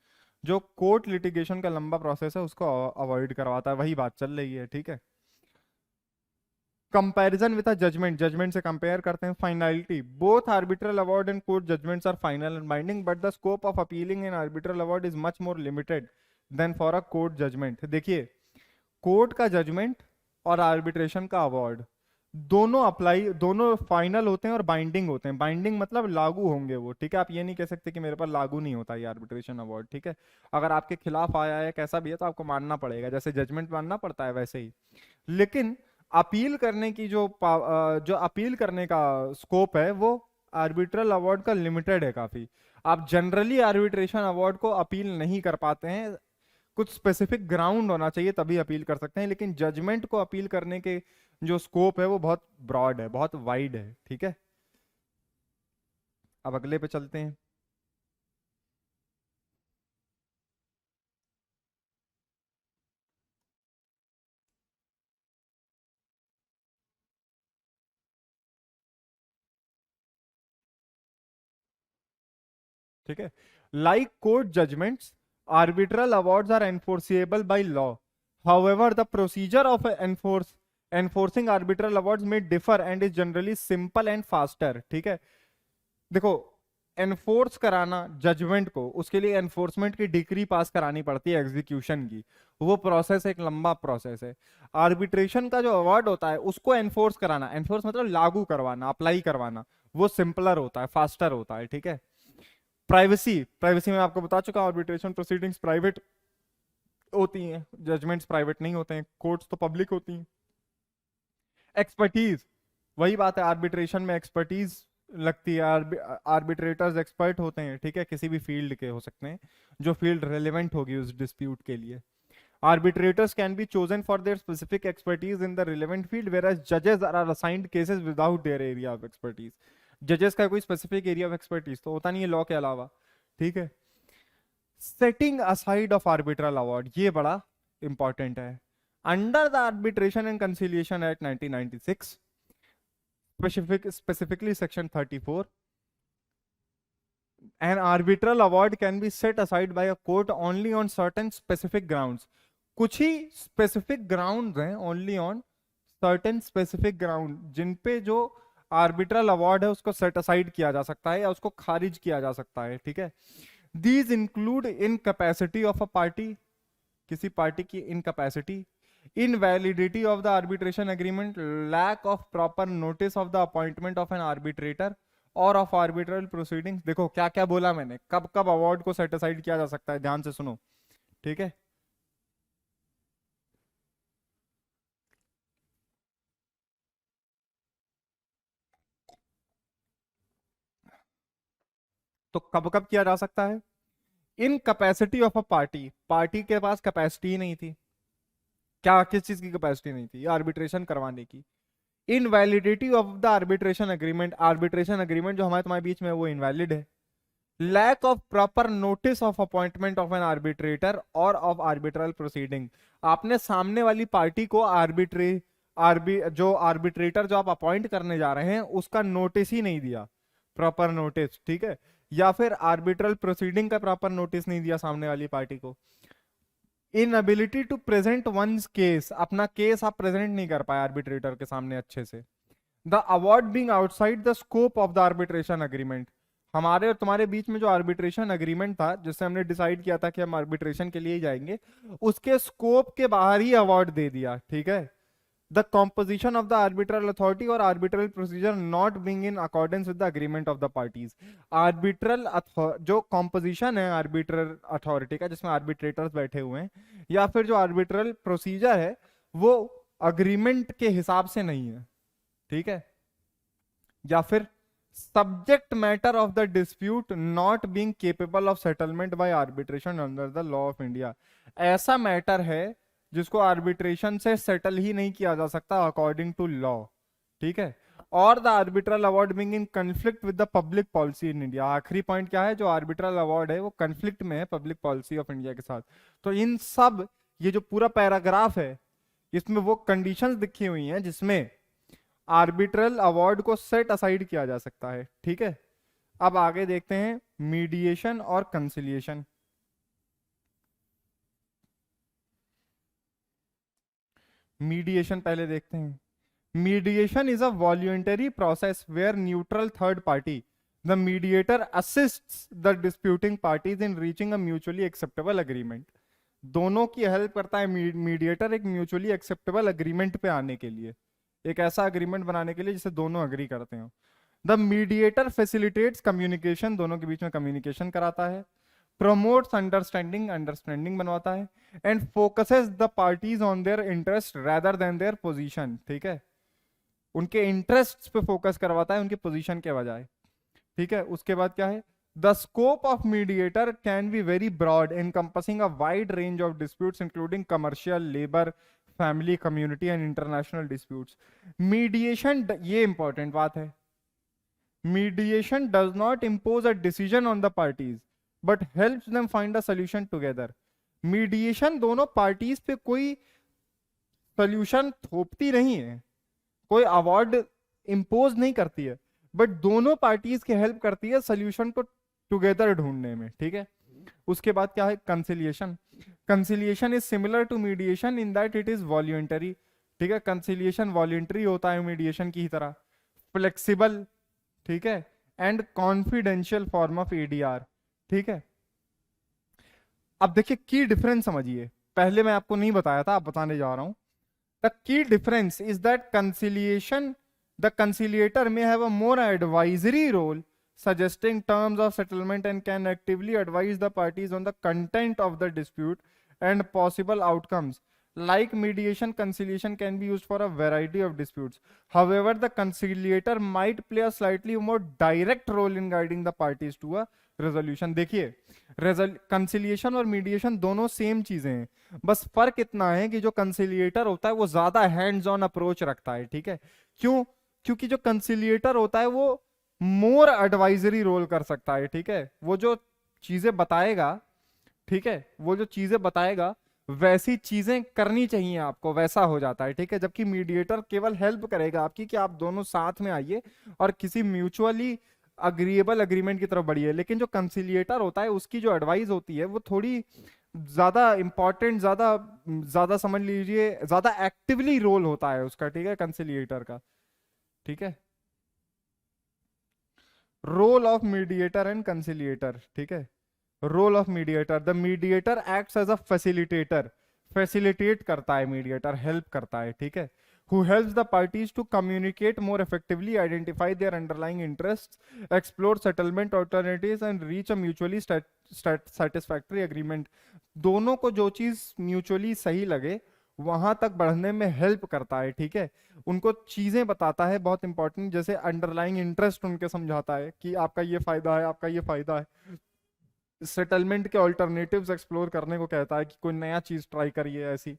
जो court litigation का लंबा process है उसको avoid करवाता है, वही बात चल रही है, ठीक है। Comparison with a judgment, judgment से कंपेयर करते हैं। Finality, both arbitral award and court judgments are final and binding, but the scope of appealing in arbitral award is much more limited than for a court judgment. देखिए court का judgment और arbitration का award दोनों final होते हैं और binding होते हैं। बाइंडिंग मतलब लागू होंगे वो, ठीक है। आप ये नहीं कह सकते कि मेरे पर लागू नहीं होता ये आर्बिट्रेशन अवार्ड, ठीक है। अगर आपके खिलाफ आया है कैसा भी है तो आपको मानना पड़ेगा, जैसे जजमेंट मानना पड़ता है वैसे ही। लेकिन अपील करने की जो अपील करने का स्कोप है वो आर्बिट्रल अवार्ड का लिमिटेड है काफी। आप जनरली आर्बिट्रेशन अवार्ड को अपील नहीं कर पाते हैं, कुछ स्पेसिफिक ग्राउंड होना चाहिए तभी अपील कर सकते हैं। लेकिन जजमेंट को अपील करने के जो स्कोप है वो बहुत ब्रॉड है, बहुत वाइड है, ठीक है। अब अगले पे चलते हैं। ठीक है, like court judgments arbitral awards are enforceable by law, however the procedure of enforcing arbitral awards may differ and is generally simple and faster, ठीक है। देखो एनफोर्स कराना जजमेंट को, उसके लिए एनफोर्समेंट की डिग्री पास करानी पड़ती है एग्जीक्यूशन की, वो प्रोसेस एक लंबा प्रोसेस है। आर्बिट्रेशन का जो अवार्ड होता है उसको एनफोर्स कराना, एनफोर्स मतलब लागू करवाना, अप्लाई करवाना, वो सिंपलर होता है, फास्टर होता है, ठीक है। प्राइवेसी, प्राइवेसी में आपको बता चुका, आर्बिट्रेशन प्रोसीडिंग्स प्राइवेट होती हैं, जजमेंट्स प्राइवेट नहीं होते हैं, कोर्ट्स तो पब्लिक होती हैं। एक्सपर्टीज, वही बात है, आर्बिट्रेशन में एक्सपर्टीज लगती है, आर्बिट्रेटर्स एक्सपर्ट होते हैं, ठीक है, किसी भी फील्ड के हो सकते हैं, जो फील्ड रेलेवेंट होगी उस डिस्प्यूट के लिए। Arbitrators can be chosen for their specific expertise in the relevant field, whereas judges are assigned cases without their area of expertise. जजेस का कोई स्पेसिफिक एरिया ऑफ एक्सपर्टीज तो होता नहीं है लॉ के अलावा, ठीक है। Setting aside of arbitral award, ये बड़ा इंपॉर्टेंट है। Under the arbitration and conciliation act 1996, specifically section 34, An arbitral award can be set aside by a court only on certain specific grounds. कुछ ही specific grounds हैं, only on certain specific ground, जिन पे जो arbitral award है उसको set aside किया जा सकता है या उसको खारिज किया जा सकता है, ठीक है। These include incapacity of a party, किसी पार्टी की incapacity, invalidity of the arbitration agreement, lack of proper notice of the appointment of an arbitrator or of arbitral proceedings. देखो क्या क्या बोला मैंने, कब कब अवार्ड को सेट असाइड किया जा सकता है, ध्यान से सुनो, ठीक है। तो कब कब किया जा सकता है? In capacity of a party, party के पास कैपेसिटी ही नहीं थी, क्या किस चीज की कैपेसिटी नहीं थी? आर्बिट्रेशन करवाने की। Invalidity of the arbitration agreement, arbitration agreement जो हमारे तुम्हारे बीच में वो इनवैलिड है। Lack of proper notice of appointment of an arbitrator or of arbitral proceeding, आपने सामने वाली पार्टी को जो आर्बिट्रेटर जो आप अपॉइंट करने जा रहे हैं उसका नोटिस ही नहीं दिया, प्रॉपर नोटिस, ठीक है। या फिर आर्बिट्रल प्रोसीडिंग का प्रॉपर नोटिस नहीं दिया सामने वाली पार्टी को। Inability to present one's case, अपना केस आप प्रेजेंट नहीं कर पाए आर्बिट्रेटर के सामने अच्छे से। The award being outside the scope of the arbitration agreement, हमारे और तुम्हारे बीच में जो आर्बिट्रेशन एग्रीमेंट था जिससे हमने डिसाइड किया था कि हम आर्बिट्रेशन के लिए ही जाएंगे, उसके स्कोप के बाहर ही अवार्ड दे दिया, ठीक है। The composition of the arbitral authority or arbitral procedure not being in accordance with the agreement of the parties, arbitral जो कॉम्पोजिशन है आर्बिट्रल अथॉरिटी का जिसमें आर्बिट्रेटर्स बैठे हुए हैं, या फिर जो आर्बिट्रल प्रोसीजर है वो अग्रीमेंट के हिसाब से नहीं है, ठीक है। या फिर subject matter of the dispute not being capable of settlement by arbitration under the law of India, ऐसा मैटर है जिसको आर्बिट्रेशन से सेटल ही नहीं किया जा सकता अकॉर्डिंग टू लॉ, ठीक है। और the arbitral award being in conflict with the public policy in India, आखिरी पॉइंट क्या है, जो आर्बिट्रल अवार्ड है वो कन्फ्लिक्ट में है पब्लिक पॉलिसी ऑफ इंडिया के साथ। तो इन सब, ये जो पूरा पैराग्राफ है इसमें वो कंडीशंस लिखी हुई हैं जिसमें आर्बिट्रल अवार्ड को सेट असाइड किया जा सकता है, ठीक है। अब आगे देखते हैं मीडिएशन और कंसिलिएशन। मीडिएशन पहले देखते हैं। Mediation is a voluntary process where neutral third party the mediator assists the disputing parties in reaching a mutually acceptable agreement, दोनों की हेल्प करता है मीडिएटर एक म्यूचुअली एक्सेप्टेबल अग्रीमेंट पे आने के लिए, एक ऐसा अग्रीमेंट बनाने के लिए जिसे दोनों अग्री करते हो। द मीडिएटर फैसिलिटेट्स कम्युनिकेशन, दोनों के बीच में कम्युनिकेशन कराता है। प्रमोट्स अंडरस्टैंडिंग, अंडरस्टैंडिंग बनवाता है। And focuses the parties on their interest rather than their position, ठीक है, उनके इंटरेस्ट पे फोकस करवाता है उनके पोजीशन के बजाय, ठीक है। उसके बाद क्या है, the scope of mediator can be very broad encompassing a wide range of disputes including commercial, labour, family, community and international disputes. Mediation, ये इंपॉर्टेंट बात है, mediation does not impose a decision on the parties but helps them find a solution together. Mediation दोनों parties पे कोई solution थोपती नहीं है, कोई award impose नहीं करती है, बट दोनों पार्टीज की हेल्प करती है सॉल्यूशन को टुगेदर ढूंढने में, ठीक है। उसके बाद क्या है, conciliation. Conciliation is similar to mediation in that it is voluntary, ठीक है। कंसिलिएशन वॉल्यूंटरी होता है मीडिएशन की ही तरह, फ्लेक्सिबल, ठीक है, and confidential form of ADR, ठीक है। अब देखिए की डिफरेंस समझिए, पहले मैं आपको नहीं बताया था, अब बताने जा रहा हूं। The key difference is that conciliation, the conciliator may have a more advisory role suggesting terms of settlement and can actively advise the parties on the content of the dispute and possible outcomes. Like mediation, conciliation can be used for a variety of disputes. However, the conciliator might play a slightly more direct role in guiding the parties to a resolution. देखिए, conciliation और mediation दोनों same चीजें हैं, बस फर्क इतना है कि जो कंसिलिएटर होता है वो ज्यादा हैंड्स ऑन अप्रोच रखता है, ठीक है। क्यों? क्योंकि जो कंसिलिएटर होता है वो मोर एडवाइजरी रोल कर सकता है, ठीक है। वो जो चीजें बताएगा, ठीक है, वो जो चीजें बताएगा वैसी चीजें करनी चाहिए आपको, वैसा हो जाता है, ठीक है। जबकि मीडिएटर केवल हेल्प करेगा आपकी कि आप दोनों साथ में आइए और किसी म्यूचुअली अग्रीएबल अग्रीमेंट की तरफ बढ़िए। लेकिन जो कंसिलिएटर होता है उसकी जो एडवाइस होती है वो थोड़ी ज्यादा इंपॉर्टेंट, ज्यादा ज्यादा समझ लीजिए ज्यादा एक्टिवली रोल होता है उसका, ठीक है, कंसिलिएटर का। ठीक है, role of mediator and conciliator, ठीक है। Role of mediator, the mediator acts as a facilitator, facilitate करता है मीडिएटर, हेल्प करता है, ठीक है। who helps the parties to communicate more effectively, identify their underlying interests, explore settlement alternatives and reach a mutually satisfactory agreement। दोनों को जो चीज म्यूचुअली सही लगे वहां तक बढ़ने में हेल्प करता है, ठीक है। उनको चीजें बताता है बहुत इंपॉर्टेंट, जैसे अंडरलाइंग इंटरेस्ट उनके समझाता है कि आपका ये फायदा है, आपका ये फायदा है। सेटलमेंट के ऑल्टरनेटिव्स एक्सप्लोर करने को कहता है कि कोई नया चीज ट्राई करिए ऐसी।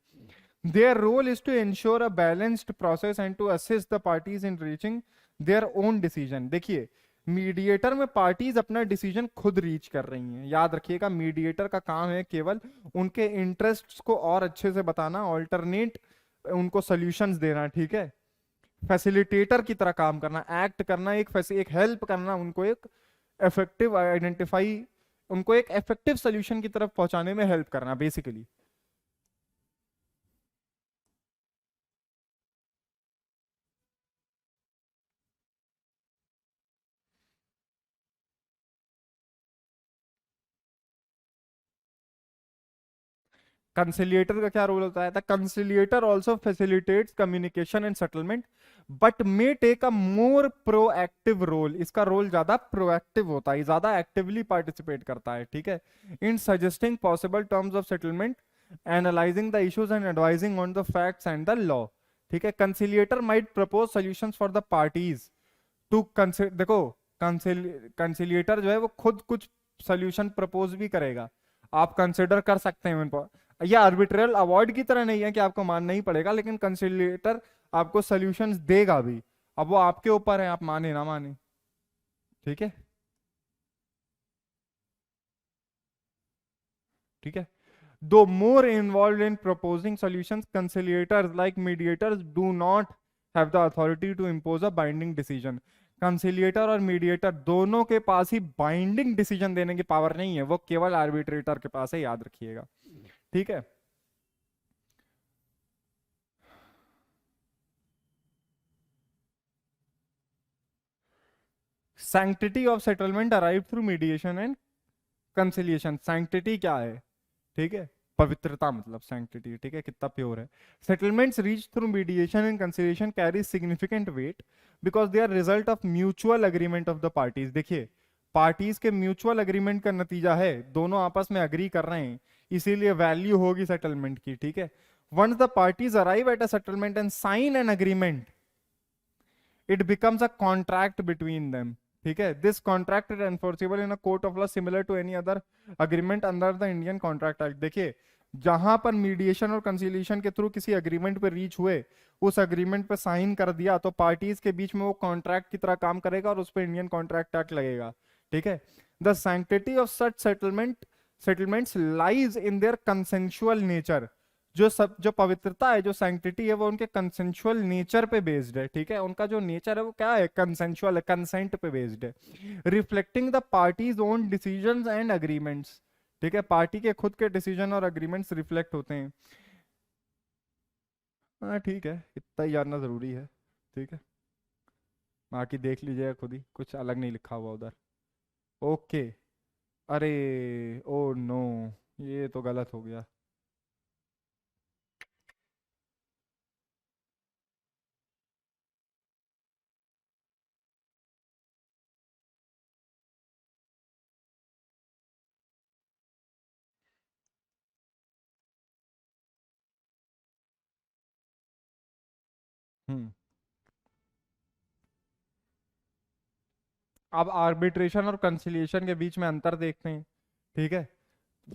Their role is to ensure a balanced process and to assist the parties in reaching their own decision. देखिए, मीडिएटर में पार्टीज अपना डिसीजन खुद रीच कर रही हैं, याद रखिएगा। मीडिएटर का काम है केवल उनके इंटरेस्ट्स को और अच्छे से बताना, ऑल्टरनेट उनको सॉल्यूशंस देना, ठीक है। फैसिलिटेटर की तरह काम करना, एक्ट करना, एक हेल्प करना, उनको एक इफेक्टिव आइडेंटिफाई, उनको एक इफेक्टिव सोल्यूशन की तरफ पहुंचाने में हेल्प करना बेसिकली। कंसिलिएटर का क्या रोल होता है? The conciliator also facilitates communication and settlement but may take a more proactive role. इसका रोल ज्यादा प्रोएक्टिव होता है, ज्यादा एक्टिवली पार्टिसिपेट करता है, ठीक है, in suggesting possible terms of settlement, analysing the issues and advising on the facts and the law, ठीक है। Conciliator might propose solutions for the parties to consider. देखो, कंसिलिएटर जो है वो खुद कुछ सोल्यूशन प्रपोज भी करेगा, आप कंसिडर कर सकते हैं उन पर। यह आर्बिट्रल अवार्ड की तरह नहीं है कि आपको मानना ही पड़ेगा, लेकिन कंसिलिएटर आपको सॉल्यूशंस देगा भी। अब वो आपके ऊपर है, आप माने ना माने, ठीक है, ठीक है। Though more involve in proposing solutions, conciliators like mediators do not have the authority to impose a binding decision. Conciliator और मीडिएटर दोनों के पास ही बाइंडिंग डिसीजन देने की पावर नहीं है, वो केवल आर्बिट्रेटर के पास है, याद रखिएगा, ठीक है। Sanctity of settlement arrive through mediation and conciliation. Sanctity क्या है? ठीक है, पवित्रता मतलब सैंक्टिटी, ठीक है, कितना प्योर है। Settlements reach through mediation and conciliation carry significant weight because they are result of mutual agreement of the parties. देखिए, पार्टीज के म्यूचुअल अग्रीमेंट का नतीजा है, दोनों आपस में अग्री कर रहे हैं, इसीलिए वैल्यू होगी सेटलमेंट की, ठीक है। Once the parties arrive at a settlement and sign an agreement, it becomes a contract between them, ठीक है। This contract is enforceable in a court of law similar to any other agreement under the Indian Contract Act. देखिए, जहां पर mediation और conciliation के through किसी agreement पे reach हुए, उस अग्रीमेंट पे साइन कर दिया, तो पार्टीज के बीच में वो कॉन्ट्रैक्ट की तरह काम करेगा और उस पर इंडियन कॉन्ट्रैक्ट एक्ट लगेगा, ठीक है। The sanctity of such settlements lies in their consensual nature. जो पवित्रता है, जो सैंक्टिटी है, वो उनके कंसेंशुअल नेचर पे बेस्ड है, ठीक है। उनका जो नेचर है वो क्या है? कंसेंशुअल है, कंसेंट पे बेस्ड है। Reflecting the parties own decisions and agreements, ठीक है, पार्टी के खुद के डिसीजन और अग्रीमेंट्स रिफ्लेक्ट होते हैं। हाँ ठीक है, इतना ही जानना जरूरी है, ठीक है। बाकी देख लीजिएगा खुद ही, कुछ अलग नहीं लिखा हुआ उधर। ओके। अरे, ओ नो, ये तो गलत हो गया। हम्म। अब आर्बिट्रेशन और कंसिलिएशन के बीच में अंतर देखते हैं, ठीक है।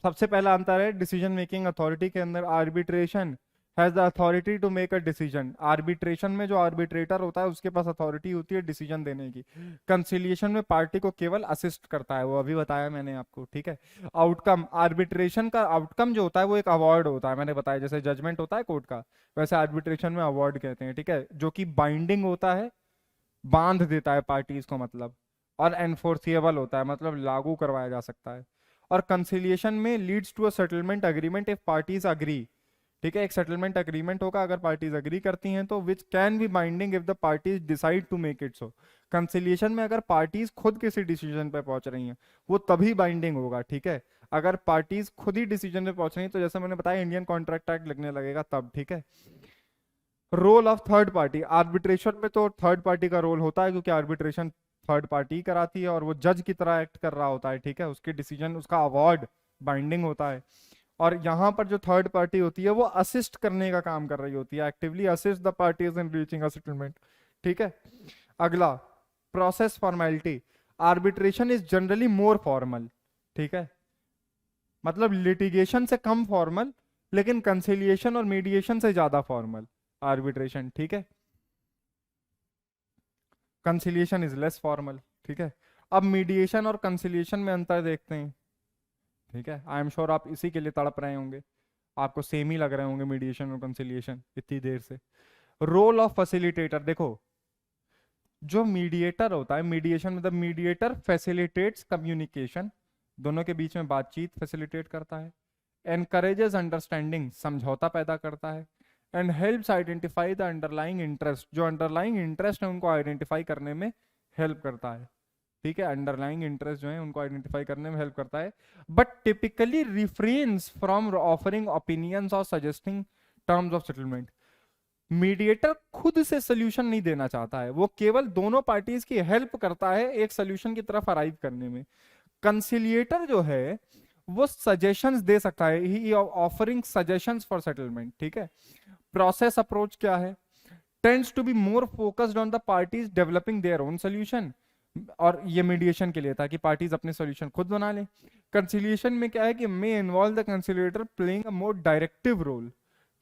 सबसे पहला अंतर है डिसीजन मेकिंग अथॉरिटी के अंदर। Arbitration has the authority to make a decision. Arbitration में जो आर्बिट्रेटर होता है उसके पास अथॉरिटी होती है डिसीजन देने की। कंसिलिएशन में पार्टी को केवल असिस्ट करता है, वो अभी बताया मैंने आपको, ठीक है। आउटकम, आर्बिट्रेशन का आउटकम जो होता है वो एक अवार्ड होता है, मैंने बताया, जैसे जजमेंट होता है कोर्ट का, वैसे आर्बिट्रेशन में अवार्ड कहते हैं, ठीक है, जो कि बाइंडिंग होता है, बांध देता है पार्टीज को, मतलब और एनफोर्सिएबल होता है, मतलब लागू करवाया जा सकता है। और कंसिलिएशन में leads to a settlement agreement if parties agree. ठीक है, एक सेटलमेंट अग्रीमेंट होगा अगर पार्टीज अग्री करती हैं तो, which can be binding if the parties decide to make it so. Conciliation में अगर पार्टीज खुद किसी डिसीजन पे पहुंच रही हैं वो तभी बाइंडिंग होगा। ठीक है, अगर पार्टीज खुद ही डिसीजन पे पहुंच रही हैं तो जैसे मैंने बताया इंडियन कॉन्ट्रैक्ट एक्ट लगने लगेगा तब। ठीक है, role of third party arbitration में तो थर्ड पार्टी का रोल होता है क्योंकि आर्बिट्रेशन थर्ड पार्टी कराती है और वो जज की तरह एक्ट कर रहा होता है। ठीक है, उसके डिसीजन, उसका अवार्ड बाइंडिंग होता है। और यहाँ पर जो थर्ड पार्टी होती है वो असिस्ट करने का काम कर रही होती है, actively assist the parties in reaching a settlement. ठीक है, अगला process formality. Arbitration is generally more formal. ठीक है, मतलब लिटिगेशन से कम फॉर्मल, लेकिन कंसिलिएशन और मीडिएशन से ज्यादा फॉर्मल आर्बिट्रेशन। ठीक है, कंसिलिएशन इज लेस फॉर्मल। ठीक है, अब मीडिएशन और कंसिलिएशन में अंतर देखते हैं। ठीक है, आई एम श्योर आप इसी के लिए तड़प रहे होंगे, आपको सेम ही लग रहे होंगे मीडिएशन और कंसिलिएशन इतनी देर से। रोल ऑफ फैसिलिटेटर देखो, जो मीडिएटर होता है, मीडिएशन मतलब मीडिएटर फैसिलिटेट्स कम्युनिकेशन, दोनों के बीच में बातचीत फैसिलिटेट करता है। एनकरेजेस अंडरस्टैंडिंग, समझौता पैदा करता है। And helps identify the underlying interest, जो अंडरलाइंग इंटरेस्ट है उनको आइडेंटिफाई करने में हेल्प करता है। ठीक है, अंडरलाइंग इंटरेस्ट जो है उनको आइडेंटिफाई करने में हेल्प करता है, but typically refrains from offering opinions or suggesting terms of settlement. Mediator खुद से सोल्यूशन नहीं देना चाहता है, वो केवल दोनों पार्टीज की हेल्प करता है एक सोल्यूशन की तरफ अराइव करने में। कंसिलिएटर जो है वो सजेशंस दे सकता है, ही ऑफरिंग सजेशंस फॉर सेटलमेंट। ठीक है, प्रोसेस अप्रोच क्या है, tends to be more focused on the parties developing their own solution, और ये मीडिएशन के लिए था कि पार्टीज अपने सॉल्यूशन खुद बना लें। कंसिलिएशन में क्या है कि may involve the conciliator playing a more directive role.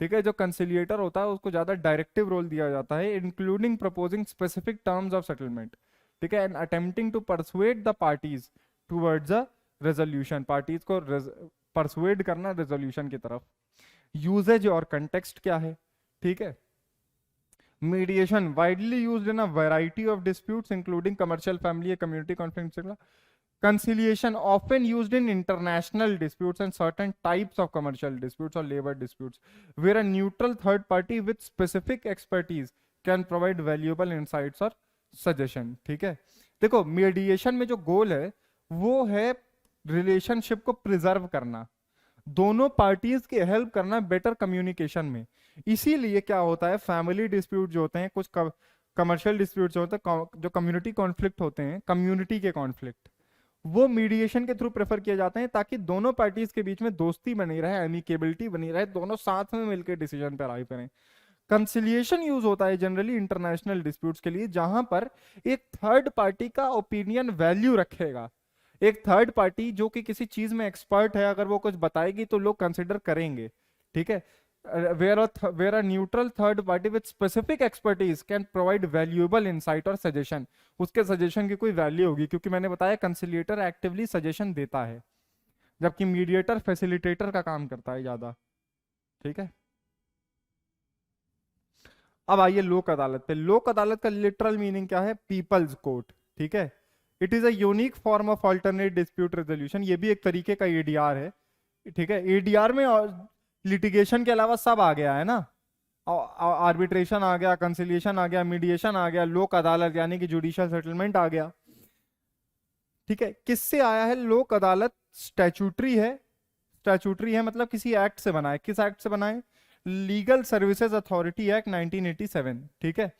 ठीक है, जो कंसिलिएटर होता है उसको ज्यादा डायरेक्टिव रोल दिया जाता है, including proposing specific terms of settlement. ठीक है, and attempting to persuade the parties towards a resolution, parties को परसुएड करना रेजोल्यूशन की तरफ। यूजेज और कंटेक्स्ट क्या है। ठीक है, mediation widely used in a variety of disputes including commercial, family, community conflicts, etc. Conciliation often used in international disputes and certain types of commercial disputes or labor disputes where a neutral third party with specific expertise can provide valuable insights or suggestion. ठीक है, देखो mediation में जो गोल है वो है relationship को preserve करना, दोनों पार्टीज की हेल्प करना बेटर कम्युनिकेशन में। इसीलिए क्या होता है, फैमिली डिस्प्यूट जो होते हैं, कुछ कमर्शियल डिस्प्यूट जो होते हैं, जो कम्युनिटी कॉन्फ्लिक्ट होते हैं, कम्युनिटी के कॉन्फ्लिक्ट, वो मीडिएशन के थ्रू प्रेफर किए जाते हैं ताकि दोनों पार्टीज के बीच में दोस्ती बनी रहे, एमिकेबिलिटी बनी रहे, दोनों साथ में मिलकर डिसीजन पर अराइव करें। कंसिलिएशन यूज होता है जनरली इंटरनेशनल डिस्प्यूट्स के लिए, जहां पर एक थर्ड पार्टी का ओपिनियन वैल्यू रखेगा। एक थर्ड पार्टी जो कि किसी चीज में एक्सपर्ट है, अगर वो कुछ बताएगी तो लोग कंसिडर करेंगे। ठीक है, where a neutral third party with specific expertise can provide valuable insight और सजेशन, उसके सजेशन की कोई वैल्यू होगी, क्योंकि मैंने बताया कंसिलिएटर एक्टिवली सजेशन देता है जबकि मीडिएटर फैसिलिटेटर का काम करता है ज्यादा। ठीक है, अब आइए लोक अदालत पे। लोक अदालत का लिटरल मीनिंग क्या है, पीपल्स कोर्ट। ठीक है, it is a unique form of alternate dispute resolution, ये भी एक तरीके का एडीआर है। ठीक है, एडीआर में लिटिगेशन के अलावा सब आ गया है ना, आर्बिट्रेशन आ गया, कंसिलिएशन आ गया, मीडिएशन आ गया, लोक अदालत यानी कि जुडिशियल सेटलमेंट आ गया। ठीक है, किससे आया है लोक अदालत, स्टैचूटरी है। स्टैचूटरी है मतलब किसी एक्ट से बना है, किस एक्ट से बना है, लीगल सर्विसेज अथॉरिटी एक्ट 1987। ठीक है,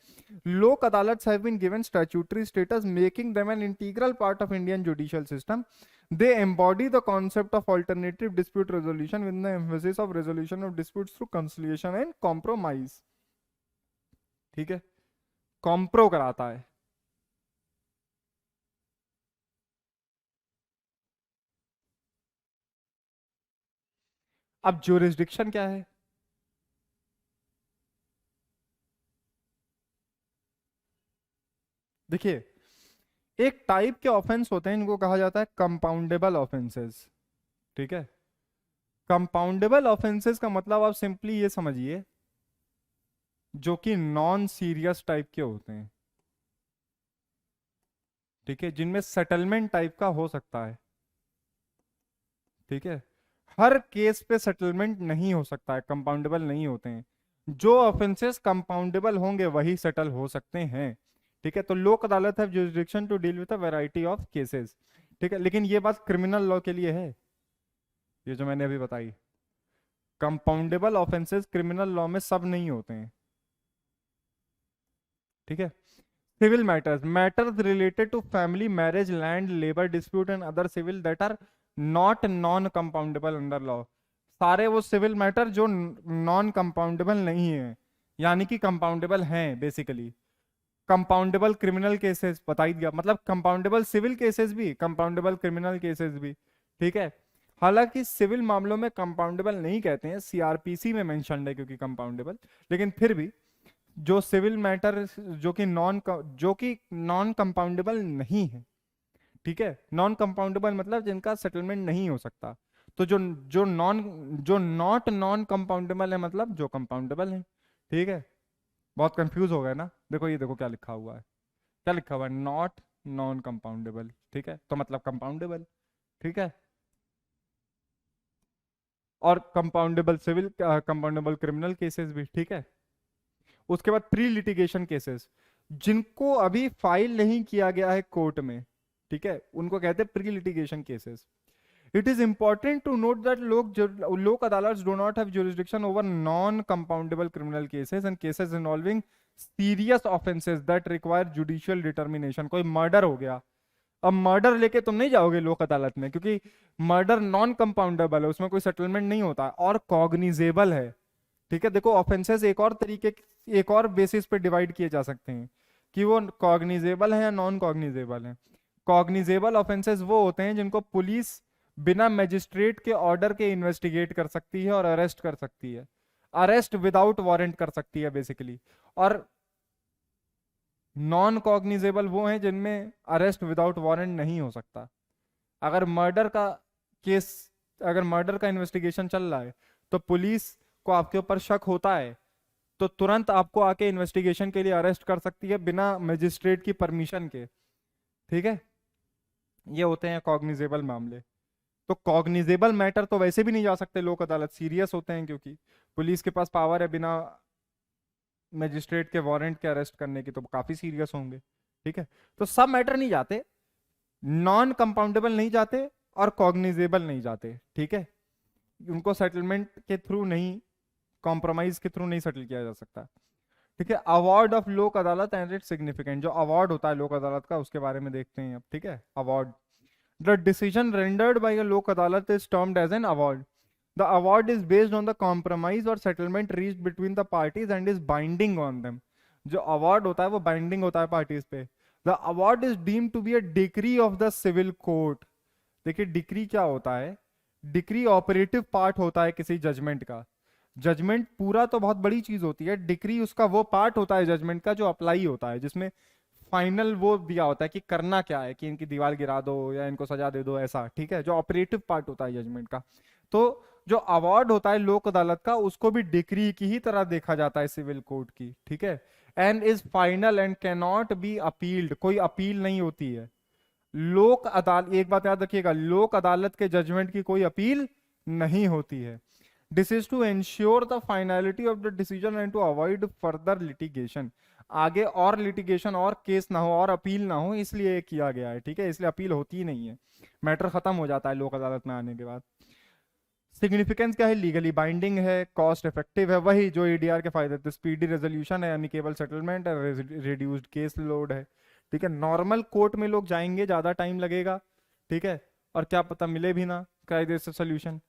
Lok Adalat have been given statutory status making them an integral part of Indian judicial system. They embody the concept of alternative dispute resolution with the emphasis of resolution of disputes through conciliation and compromise. ठीक है, कॉम्प्रो कराता है। अब jurisdiction क्या है, देखिए एक type के ऑफेंस होते हैं इनको कहा जाता है कंपाउंडेबल ऑफेंसेस। ठीक है, कंपाउंडेबल ऑफेंसेस का मतलब आप सिंपली ये समझिए जो कि नॉन सीरियस टाइप के होते हैं। ठीक है, जिनमें सेटलमेंट टाइप का हो सकता है। ठीक है, हर केस पे सेटलमेंट नहीं हो सकता है, कंपाउंडेबल नहीं होते हैं। जो ऑफेंसेस कंपाउंडेबल होंगे वही सेटल हो सकते हैं। ठीक है, तो लोक अदालत है jurisdiction to deal with a variety of cases. ठीक है, लेकिन ये बात क्रिमिनल लॉ के लिए है, ये जो मैंने अभी बताई। कंपाउंडेबल ऑफेंसेस क्रिमिनल लॉ में सब नहीं होते हैं। ठीक है, civil matters, matters related to family, marriage, land, labour dispute and other civil that are not non compoundable under law. सारे वो सिविल मैटर जो नॉन कंपाउंडेबल नहीं है, यानी कि कंपाउंडेबल हैं बेसिकली। कंपाउंडेबल क्रिमिनल केसेस बता ही दिया, मतलब कंपाउंडेबल सिविल केसेस भी, कंपाउंडेबल क्रिमिनल केसेस भी। ठीक है, हालांकि सिविल मामलों में कंपाउंडेबल नहीं कहते हैं, सीआरपीसी में मेंशन्ड है क्योंकि कंपाउंडेबल, लेकिन फिर भी जो सिविल मैटर जो कि नॉन कंपाउंडेबल नहीं है। ठीक है, नॉन कंपाउंडेबल मतलब जिनका सेटलमेंट नहीं हो सकता। तो जो नॉट नॉन कंपाउंडेबल है मतलब जो कंपाउंडेबल है। ठीक है, बहुत कंफ्यूज हो गया ना। देखो ये देखो क्या लिखा हुआ है, क्या लिखा हुआ है, नॉट नॉन कंपाउंडेबल। ठीक है, तो मतलब कंपाउंडेबल। ठीक है, और compoundable civil, compoundable criminal cases भी। ठीक है, उसके बाद प्री लिटिगेशन केसेस, जिनको अभी फाइल नहीं किया गया है कोर्ट में। ठीक है, उनको कहते हैं pre litigation cases. It is important to note that Lok Adalat do not have jurisdiction over non compoundable criminal cases and cases involving serious offences that require judicial determination. कोई मर्डर हो गया, अब मर्डर लेके तुम नहीं जाओगे लोक अदालत में, क्योंकि मर्डर नॉन कंपाउंडेबल है, उसमें कोई सेटलमेंट नहीं होता और कॉग्निजेबल है। ठीक है, देखो ऑफेंसेस एक और बेसिस पे डिवाइड किए जा सकते हैं कि वो कॉग्निजेबल है या नॉन कॉग्निजेबल है। कॉग्निजेबल ऑफेंसेस वो होते हैं जिनको पुलिस बिना मजिस्ट्रेट के ऑर्डर के इन्वेस्टिगेट कर सकती है और अरेस्ट कर सकती है, अरेस्ट विदाउट वारंट कर सकती है बेसिकली। और नॉन कॉग्निजेबल वो हैं जिनमें अरेस्ट विदाउट वारंट नहीं हो सकता। अगर मर्डर का केस, अगर मर्डर का इन्वेस्टिगेशन चल रहा है तो पुलिस को आपके ऊपर शक होता है तो तुरंत आपको आके इन्वेस्टिगेशन के लिए अरेस्ट कर सकती है बिना मजिस्ट्रेट की परमिशन के। ठीक है, ये होते हैं कॉग्निजेबल मामले। तो कॉग्निजेबल मैटर तो वैसे भी नहीं जा सकते लोक अदालत, सीरियस होते हैं, क्योंकि पुलिस के पास पावर है बिना मजिस्ट्रेट के वारंट के अरेस्ट करने की, तो काफी सीरियस होंगे। ठीक है, तो सब मैटर नहीं जाते, नॉन कंपाउंडेबल नहीं जाते और कॉग्निजेबल नहीं जाते। ठीक है, उनको सेटलमेंट के थ्रू नहीं, कॉम्प्रोमाइज के थ्रू नहीं सेटल किया जा सकता। ठीक है, अवार्ड ऑफ लोक अदालत एंड इट्स सिग्निफिकेंट, जो अवार्ड होता है लोक अदालत का उसके बारे में देखते हैं अब। ठीक है, award, the decision rendered by a Lok Adalat is termed as an award. The award is based on the compromise or settlement reached between the parties and is binding on them. जो अवार्ड होता है वो बाइंडिंग होता है parties पे। The award is deemed to be a decree of the civil court. देखिए decree क्या होता है, डिक्री ऑपरेटिव पार्ट होता है किसी जजमेंट का। जजमेंट पूरा तो बहुत बड़ी चीज होती है, डिक्री उसका वो पार्ट होता है जजमेंट का जो अप्लाई होता है, जिसमें फाइनल वो दिया होता है कि करना क्या है, कि इनकी दीवार गिरा दो या इनको सजा दे दो, ऐसा। ठीक है, जो ऑपरेटिव पार्ट होता है जजमेंट का। तो जो अवार्ड होता है लोक अदालत का उसको भी डिक्री की ही तरह देखा जाता है सिविल कोर्ट की। ठीक है, and is final and can not be appealed, कोई अपील नहीं होती है। लोक अदालत, एक बात याद रखिएगा, लोक अदालत के जजमेंट की कोई अपील नहीं होती है। This is to ensure the finality of the decision and to avoid further litigation. आगे और लिटिगेशन और केस ना हो और अपील ना हो, इसलिए ये किया गया है। ठीक है, इसलिए अपील होती ही नहीं है, मैटर खत्म हो जाता है लोक अदालत में आने के बाद। सिग्निफिकेंस क्या है, लीगली बाइंडिंग है, कॉस्ट इफेक्टिव है, वही जो ईडीआर के फायदे थे, स्पीडी रेजोल्यूशन है, अमिकेबल सेटलमेंट है, रिड्यूस्ड केस लोड है। ठीक है, नॉर्मल कोर्ट में लोग जाएंगे, ज्यादा टाइम लगेगा। ठीक है, और क्या पता मिले भी ना कायदे से सोल्यूशन।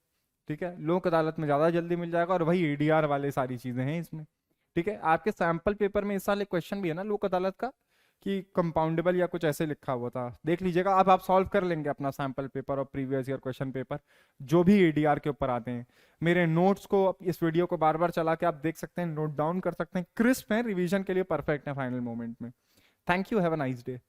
ठीक है, लोक अदालत में ज्यादा जल्दी मिल जाएगा, और वही ईडीआर वाले सारी चीजें हैं इसमें। ठीक है, आपके सैंपल पेपर में इस साल एक क्वेश्चन भी है ना लोक अदालत का, कि कंपाउंडेबल या कुछ ऐसे लिखा हुआ था, देख लीजिएगा। अब आप सॉल्व कर लेंगे अपना सैंपल पेपर और प्रीवियस ईयर क्वेश्चन पेपर जो भी ईडीआर के ऊपर आते हैं। मेरे नोट्स को, इस वीडियो को बार बार चला के आप देख सकते हैं, नोट डाउन कर सकते हैं, क्रिस्प है, रिवीजन के लिए परफेक्ट है फाइनल मोमेंट में। Thank you, have a nice day.